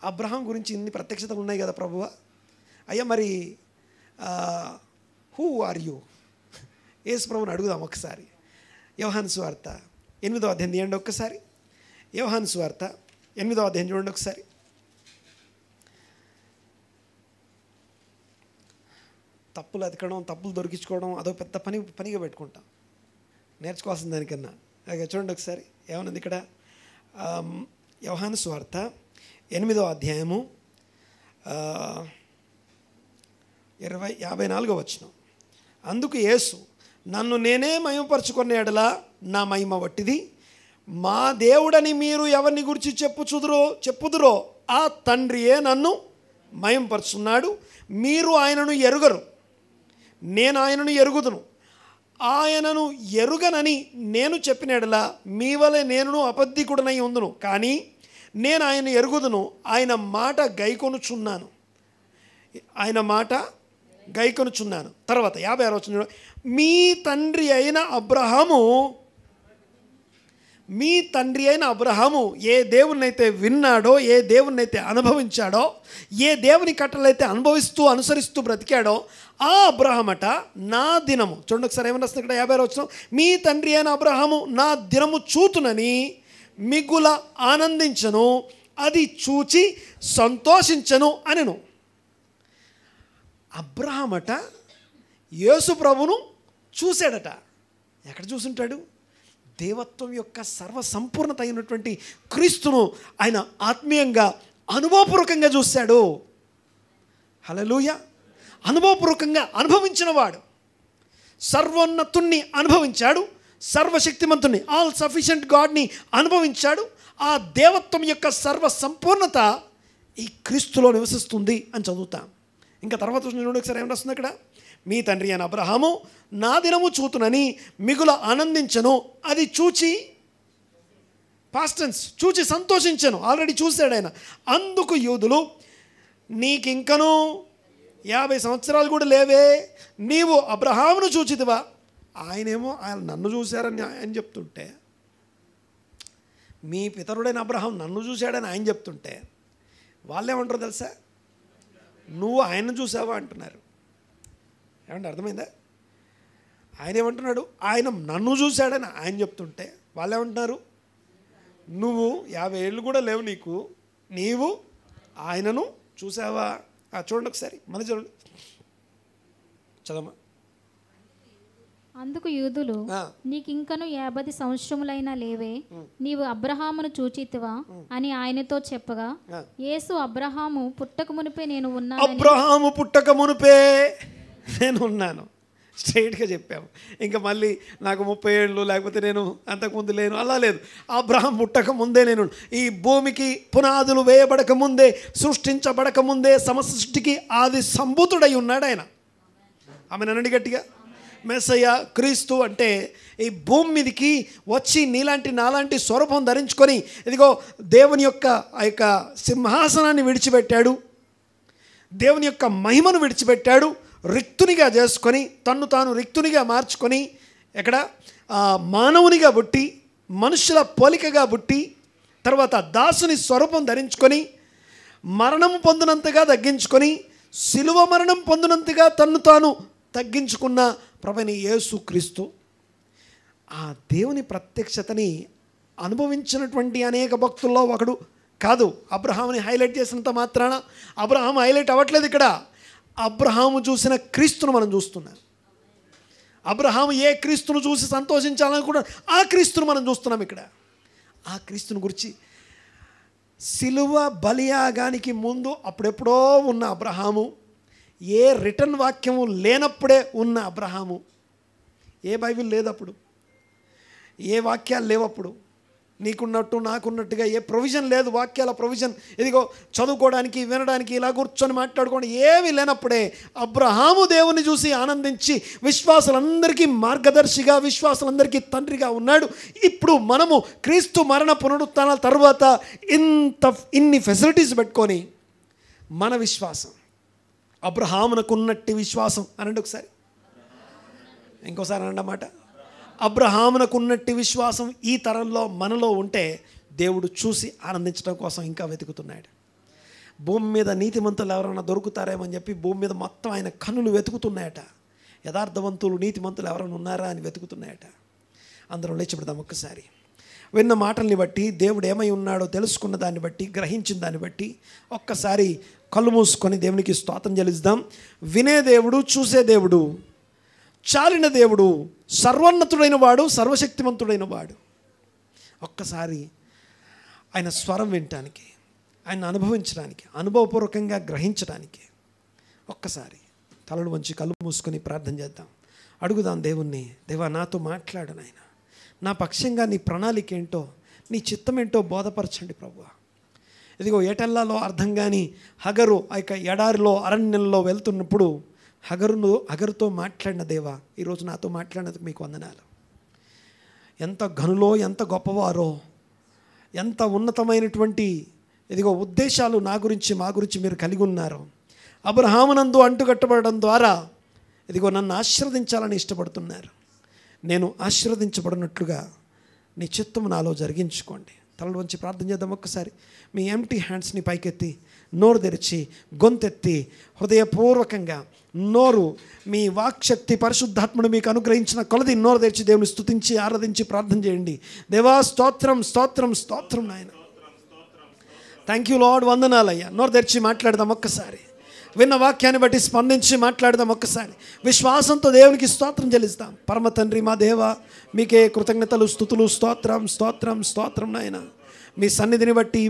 అబ్రహాం గురించి ఇన్ని ప్రత్యక్షతలు ఉన్నాయి కదా ప్రభువా, అయ్యా మరి హూ ఆర్ యూ? యేసు ప్రభుని అడుగుదాం ఒకసారి. యోహాను సువార్త 8వ అధ్యాయం తీయండి ఒక్కసారి. యోహాను సువార్త 8వ అధ్యాయం చూడండి ఒకసారి. తప్పులు ఎతకడం, తప్పులు దొరికించుకోవడం అదో పెద్ద పనిగా పెట్టుకుంటాం నేర్చుకోవాల్సిన దానికన్నా. అలాగే చూడండి ఒకసారి ఏమన్నది ఇక్కడ. యోహాను సువార్త 8వ అధ్యాయము 54వ వచనం. అందుకు యేసు, నన్ను నేనే మహిమపరచుకున్న ఎడల నా మహిమ వట్టిది. మా దేవుడని మీరు ఎవరిని గురించి చెప్పుదురో ఆ తండ్రియే నన్ను మహిమపరుచున్నాడు. మీరు ఆయనను ఎరుగరు, నేను ఆయనను ఎరుగుదును. ఆయనను ఎరుగనని నేను చెప్పిన ఎడల మీ వలె నేను అబద్ధికుడనై ఉందును. కానీ నేను ఆయన ఎరుగుదును, ఆయన మాట గైకొనుచున్నాను. తర్వాత 56వ వచనం, మీ తండ్రి అయిన అబ్రహాము ఏ దేవుణ్ణైతే విన్నాడో, ఏ దేవుణ్ణైతే అనుభవించాడో, ఏ దేవుని కట్టలైతే అనుసరిస్తూ బ్రతికాడో ఆ అబ్రహామట నా దినము. చూడండి ఒకసారి ఏమన్నా వస్తుంది ఇక్కడ 56వ వచనం, మీ తండ్రి అయిన అబ్రహాము నా దినము చూతునని మిగుల ఆనందించను, అది చూచి సంతోషించను అనెను. అబ్రహామట యేసు ప్రభును చూశాడట. ఎక్కడ చూసుంటాడు? దేవత్వం యొక్క సర్వసంపూర్ణత అయినటువంటి క్రీస్తును ఆయన ఆత్మీయంగా అనుభవపూర్వకంగా చూశాడు. హల్లెలూయా. అనుభవపూర్వకంగా అనుభవించినవాడు. సర్వోన్నతుణ్ణి అనుభవించాడు, సర్వశక్తిమంతుణ్ణి, ఆల్ సఫిషియంట్ గాడ్ని అనుభవించాడు. ఆ దేవత్వం యొక్క సర్వసంపూర్ణత ఈ క్రీస్తులో నివసిస్తుంది అని చదువుతాం. ఇంకా తర్వాత ఒకసారి ఏం రాస్తుంది అక్కడ, మీ తండ్రి అయిన అబ్రహాము నా దినము చూతునని మిగుల ఆనందించను, అది చూచి, పాస్ట్ టెన్స్, చూచి సంతోషించను. ఆల్రెడీ చూశాడు ఆయన. అందుకు యూదులు, నీకింకను 50 సంవత్సరాలు కూడా లేవే, నీవు అబ్రహామును చూచితివా? ఆయనేమో ఆయన నన్ను చూశారని ఆయన చెప్తుంటే, మీ పితరుడైన అబ్రహాం నన్ను చూశాడని ఆయన చెప్తుంటే వాళ్ళేమంటారు తెలుసా? నువ్వు ఆయన్ను చూసావా అంటున్నారు. ఏమంటే అర్థమైందా? ఆయన ఏమంటున్నాడు? ఆయన నన్ను చూశాడని ఆయన చెప్తుంటే వాళ్ళు ఏమంటున్నారు? నువ్వు 50 ఏళ్ళు కూడా లేవు నీకు, నీవు ఆయనను చూసావా? చూడండి ఒకసారి, మళ్ళీ చూడండి, చదమ్మా. అందుకు యూదులు, నీకింకను 50 సంవత్సరములైనా లేవే, నీవు అబ్రహామును చూచితివా అని ఆయనతో చెప్పగా, యేసు అబ్రహాము పుట్టక మునిపే నేను ఉన్నాను స్ట్రైట్గా చెప్పాము. ఇంకా మళ్ళీ నాకు 30 ఏళ్ళు లేకపోతే నేను అంతకుముందు లేను అలా లేదు. అబ్రహాం పుట్టక ముందే నేను, ఈ భూమికి పునాదులు వేయబడక ముందే, సృష్టించబడక ముందే, సమసృష్టికి ఆది సంభూతుడై ఉన్నాడు ఆయన. ఆమె నన్ను గట్టిగా, మెస్సయ్య క్రీస్తు అంటే ఈ భూమి మీదకి వచ్చి నీలాంటి నాలాంటి స్వరూపం ధరించుకొని ఇదిగో దేవుని యొక్క ఆ యొక్క సింహాసనాన్ని విడిచిపెట్టాడు, దేవుని యొక్క మహిమను విడిచిపెట్టాడు, రిక్తునిగా చేసుకొని తన్ను తాను రిక్తునిగా మార్చుకొని ఎక్కడ మానవునిగా పుట్టి, మనుషుల పోలికగా పుట్టి, తర్వాత దాసుని స్వరూపం ధరించుకొని మరణం పొందినంతగా తగ్గించుకొని, శిలువ మరణం పొందినంతగా తన్ను తాను తగ్గించుకున్న ప్రభువైన యేసు క్రీస్తు ఆ దేవుని ప్రత్యక్షతని అనుభవించినటువంటి అనేక భక్తుల్లో ఒకడు కాదు. అబ్రహాముని హైలైట్ చేసినంత మాత్రాన అబ్రహాము హైలైట్ అవ్వట్లేదు ఇక్కడ. అబ్రహాము చూసిన క్రీస్తును మనం చూస్తున్నాం. అబ్రహాము ఏ క్రీస్తును చూసి సంతోషించాలనుకున్నా ఆ క్రీస్తును మనం చూస్తున్నాం ఇక్కడ. ఆ క్రీస్తుని గురించి సిలువ బలియాగానికి ముందు అప్పుడెప్పుడో ఉన్న అబ్రహాము, ఏ రిటర్న్ వాక్యము లేనప్పుడే ఉన్న అబ్రహాము, ఏ బైబిల్ లేదు అప్పుడు, ఏ వాక్యాలు లేవు అప్పుడు, నీకున్నట్టు నాకున్నట్టుగా ఏ ప్రొవిజన్ లేదు, వాక్యాల ప్రొవిజన్. ఇదిగో చదువుకోవడానికి, వినడానికి, ఇలా కూర్చొని మాట్లాడుకోవడం ఏమీ లేనప్పుడే అబ్రహాము దేవుని చూసి ఆనందించి విశ్వాసులందరికీ మార్గదర్శిగా, విశ్వాసులందరికీ తండ్రిగా ఉన్నాడు. ఇప్పుడు మనము క్రీస్తు మరణ పునరుత్థానాల తర్వాత ఇన్ని ఫెసిలిటీస్ పెట్టుకొని మన విశ్వాసం అబ్రహామునకున్నట్టి విశ్వాసం అనండి ఒకసారి, ఇంకోసారి అనండి అన్నమాట. అబ్రహామునకున్నట్టి విశ్వాసం ఈ తరంలో మనలో ఉంటే దేవుడు చూసి ఆనందించడం కోసం ఇంకా వెతుకుతున్నాడు. భూమి మీద నీతిమంతులు ఎవరైనా దొరుకుతారేమని చెప్పి భూమి మీద మొత్తం ఆయన కన్నులు వెతుకుతున్నాయట. యథార్థవంతులు నీతిమంతులు ఎవరైనా ఉన్నారా అని వెతుకుతున్నాయట. అందరం లేచిపెడదాం ఒక్కసారి. విన్న మాటల్ని బట్టి, దేవుడు ఏమై ఉన్నాడో తెలుసుకున్న దాన్ని బట్టి, గ్రహించిన దాన్ని బట్టి ఒక్కసారి కళ్ళు మూసుకొని దేవునికి స్తోత్రం చెల్లిద్దాం. వినే దేవుడు, చూసే దేవుడు, చాలిన దేవుడు, సర్వోన్నతుడైన వాడు, సర్వశక్తిమంతుడైన వాడు. ఒక్కసారి ఆయన స్వరం వినటానికి, ఆయన అనుభవించడానికి, అనుభవపూర్వకంగా గ్రహించడానికి ఒక్కసారి తలలు వంచి కళ్ళు మూసుకొని ప్రార్థన చేద్దాం. అడుగుదాం దేవుణ్ణి, దేవా నాతో మాట్లాడు నాయన, నా పక్షంగా నీ ప్రణాళిక ఏంటో, నీ చిత్తం ఏంటో బోధపరచండి ప్రభువా. ఇదిగో ఏటెల్లాలో అర్థం కాని హగరు ఆ యొక్క ఎడారిలో అరణ్యంలో వెళ్తున్నప్పుడు హగరుతో మాట్లాడిన దేవా, ఈరోజు నాతో మాట్లాడినందుకు మీకు వందనాలు. ఎంత ఘనులో, ఎంత గొప్పవారో, ఎంత ఉన్నతమైనటువంటి ఇదిగో ఉద్దేశాలు నా గురించి, మా గురించి మీరు కలిగి ఉన్నారు. అబ్రహామునందు అంటుకట్టబడడం ద్వారా ఇదిగో నన్ను ఆశీర్వదించాలని ఇష్టపడుతున్నారు. నేను ఆశీర్వదించబడినట్లుగా నీ చిత్తము నాలో జరిగించుకోండి. తలలు వంచి ప్రార్థన చేద్దాం. ఒక్కసారి మీ ఎంటీ హ్యాండ్స్ని పైకెత్తి, నోరు తెరిచి, గొంతెత్తి, హృదయపూర్వకంగా నోరు, మీ వాక్శక్తి పరిశుద్ధాత్ముడు మీకు అనుగ్రహించిన కొలది నోరు తెరిచి దేవుని స్తుతించి ఆరాధించి ప్రార్థన చేయండి. దేవా స్తోత్రం, స్తోత్రం, స్తోత్రం నాయన. థ్యాంక్ యూ లార్డ్, వందనాలయ్యా. నోరు తెరిచి మాట్లాడదాం. ఒక్కసారి విన్న వాక్యాన్ని బట్టి స్పందించి మాట్లాడదాం. ఒక్కసారి విశ్వాసంతో దేవునికి స్తోత్రం చెల్లిస్తాం. పరమ తండ్రి మా దేవ, మీకే కృతజ్ఞతలు, స్తుతులు, స్తోత్రం, స్తోత్రం, స్తోత్రం నాయన. మీ సన్నిధిని బట్టి,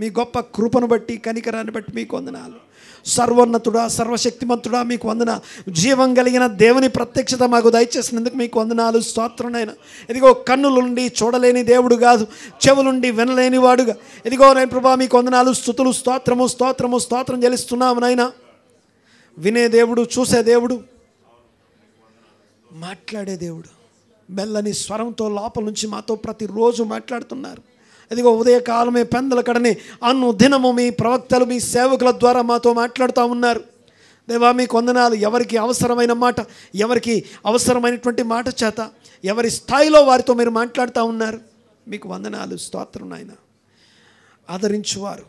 మీ గొప్ప కృపను బట్టి, కనికరాన్ని బట్టి మీకు వందనాలు. సర్వోన్నతుడా, సర్వశక్తిమంతుడా మీకు వందన. జీవం కలిగిన దేవుని ప్రత్యక్షత మాకు దయచేసినందుకు మీకు వందనాలు, స్తోత్రం నాయన. ఇదిగో కన్నులుండి చూడలేని దేవుడు కాదు, చెవులుండి వినలేని వాడుగా ఇదిగో నేను ప్రభా మీకు వందనాలు, స్తుతులు, స్తోత్రము, స్తోత్రము, స్తోత్రం చెల్లిస్తున్నాము నాయన. వినే దేవుడు, చూసే దేవుడు, మాట్లాడే దేవుడు, మెల్లని స్వరంతో లోపల నుంచి మాతో ప్రతిరోజు మాట్లాడుతున్నారు. ఇదిగో ఉదయకాలమే పెందల కడని అనుదినము మీ ప్రవక్తలు, మీ సేవకుల ద్వారా మాతో మాట్లాడుతూ ఉన్నారు. దేవా మీకు వందనాలు. ఎవరికి అవసరమైన మాట, ఎవరికి అవసరమైనటువంటి మాట చేత, ఎవరి స్థాయిలో వారితో మీరు మాట్లాడుతూ ఉన్నారు. మీకు వందనాలు, స్తోత్రం నాయన. ఆదరించువారు,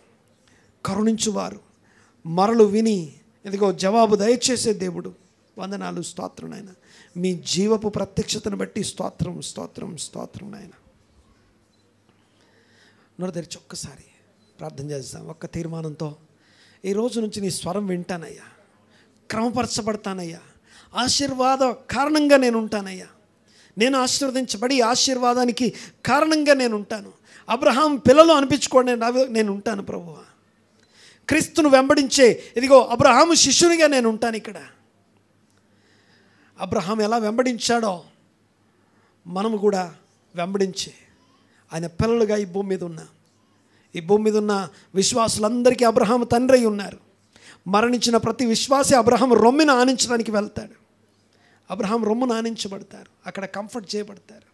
కరుణించువారు, మరలు విని ఇదిగో జవాబు దయచేసే దేవుడు, వందనాలు, స్తోత్రం నాయన. మీ జీవపు ప్రత్యక్షతను బట్టి స్తోత్రం, స్తోత్రం, స్తోత్రం నాయన. నోరు తెరిచి ఒక్కసారి ప్రార్థన చేస్తాం. ఒక్క తీర్మానంతో ఈ రోజు నుంచి నీ స్వరం వింటానయ్యా, క్రమపరచబడతానయ్యా, ఆశీర్వాద కారణంగా నేను ఉంటానయ్యా. నేను ఆశీర్వదించబడి ఆశీర్వాదానికి కారణంగా నేను ఉంటాను. అబ్రహాం పిల్లలు అనిపించుకోండి నేను ఉంటాను ప్రభువా. క్రీస్తును వెంబడించే ఇదిగో అబ్రహాము శిష్యునిగా నేను ఉంటాను. ఇక్కడ అబ్రహాం ఎలా వెంబడించాడో మనము కూడా వెంబడించే ఆయన పిల్లలుగా ఈ భూమి మీద ఉన్న విశ్వాసులందరికీ అబ్రహాము తండ్రి అయి ఉన్నారు. మరణించిన ప్రతి విశ్వాసి అబ్రహాం రొమ్మును ఆనించడానికి వెళ్తాడు. అబ్రహాం రొమ్మును ఆనించబడతారు, అక్కడ కంఫర్ట్ చేయబడతారు.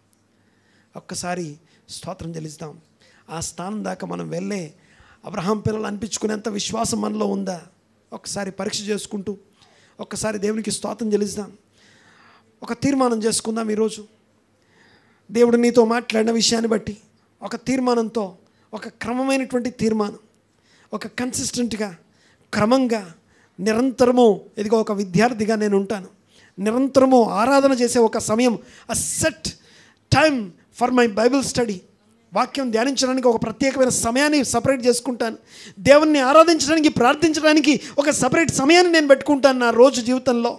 ఒక్కసారి స్తోత్రం చెల్లిస్తాం. ఆ స్థానం దాకా మనం వెళ్ళే అబ్రహాం పిల్లలు అనిపించుకునేంత విశ్వాసం మనలో ఉందా ఒక్కసారి పరీక్ష చేసుకుంటూ ఒక్కసారి దేవునికి స్తోత్రం చెల్లిస్తాం. ఒక తీర్మానం చేసుకుందాం. ఈరోజు దేవుడు నీతో మాట్లాడిన విషయాన్ని బట్టి ఒక తీర్మానంతో, ఒక క్రమమైనటువంటి తీర్మానం, ఒక కన్సిస్టెంట్గా, క్రమంగా, నిరంతరము ఇదిగో ఒక విద్యార్థిగా నేను ఉంటాను. నిరంతరము ఆరాధన చేసే ఒక సమయం, a set time for my Bible study. వాక్యం ధ్యానించడానికి ఒక ప్రత్యేకమైన సమయాన్ని సపరేట్ చేసుకుంటాను. దేవుణ్ణి ఆరాధించడానికి, ప్రార్థించడానికి ఒక సపరేట్ సమయాన్ని నేను పెట్టుకుంటాను నా రోజు జీవితంలో.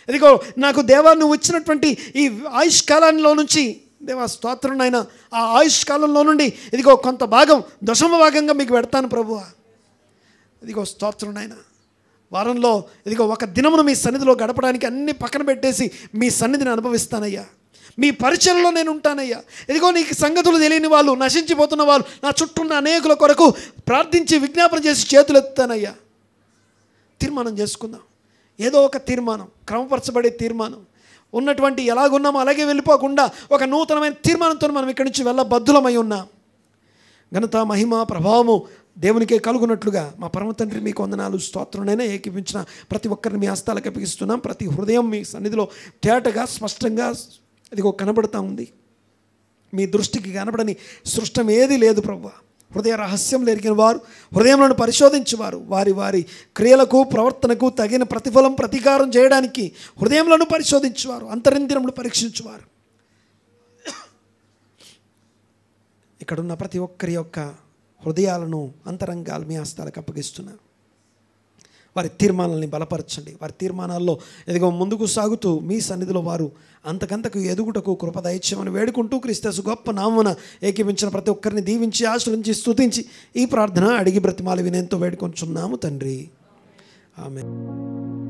ఇదిగో నాకు దేవా నువ్వు ఇచ్చినటువంటి ఈ ఆయుష్కాలంలో నుంచి, దేవా స్తోత్రం నాయన, ఆ ఆయుష్కాలంలో నుండి ఇదిగో కొంత భాగం, దశమ భాగంగా మీకు పెడతాను ప్రభువా. ఇదిగో స్తోత్రం నాయన. వారంలో ఇదిగో ఒక దినమును మీ సన్నిధిలో గడపడానికి అన్ని పక్కన పెట్టేసి మీ సన్నిధిని అనుభవిస్తానయ్యా. మీ పరిచయంలో నేను ఉంటానయ్యా. ఇదిగో నీకు సంగతులు తెలియని వాళ్ళు, నశించిపోతున్న వాళ్ళు, నా చుట్టూ ఉన్న అనేకుల కొరకు ప్రార్థించి విజ్ఞాపన చేసి చేతులు ఎత్తుతానయ్యా. తీర్మానం చేసుకుందాం. ఏదో ఒక తీర్మానం, క్రమపరచబడే తీర్మానం, ఉన్నటువంటి ఎలాగున్నామో అలాగే వెళ్ళిపోకుండా ఒక నూతనమైన తీర్మానంతో మనం ఇక్కడి నుంచి వెళ్ళబద్ధులమై ఉన్నాం. ఘనత, మహిమ, ప్రభావము దేవునికే కలుగునట్లుగా మా పరమ తండ్రి మీకు వందనాలు, స్తోత్రంనైనా ఏకీపించిన ప్రతి ఒక్కరిని మీ హస్తాలకు అప్పగిస్తున్నాం. ప్రతి హృదయం మీ సన్నిధిలో తేటగా, స్పష్టంగా ఇదిగో కనబడుతూ ఉంది. మీ దృష్టికి కనబడని సృష్టం ఏది లేదు ప్రభువా. హృదయ రహస్యంలో ఎరిగిన వారు, హృదయంలో పరిశోధించేవారు, వారి వారి క్రియలకు, ప్రవర్తనకు తగిన ప్రతిఫలం, ప్రతీకారం చేయడానికి హృదయంలో పరిశోధించేవారు, అంతరింద్రియములు పరీక్షించేవారు. ఇక్కడున్న ప్రతి ఒక్కరి యొక్క హృదయాలను, అంతరంగాలు మీ హస్తాలకు అప్పగిస్తున్నారు. వారి తీర్మానాలని బలపరచండి. వారి తీర్మానాల్లో ఎదుగో ముందుకు సాగుతూ మీ సన్నిధిలో వారు అంతకంతకు ఎదుగుటకు కృప దయచేయమని వేడుకుంటూ క్రీస్తు గొప్ప నామమున ఏకీపించిన ప్రతి ఒక్కరిని దీవించి ఆశీర్వదించి స్తుతించి ఈ ప్రార్థన అడిగి బ్రతిమాలి వినేంతో వేడుకొంచున్నాము తండ్రి. ఆమేన్.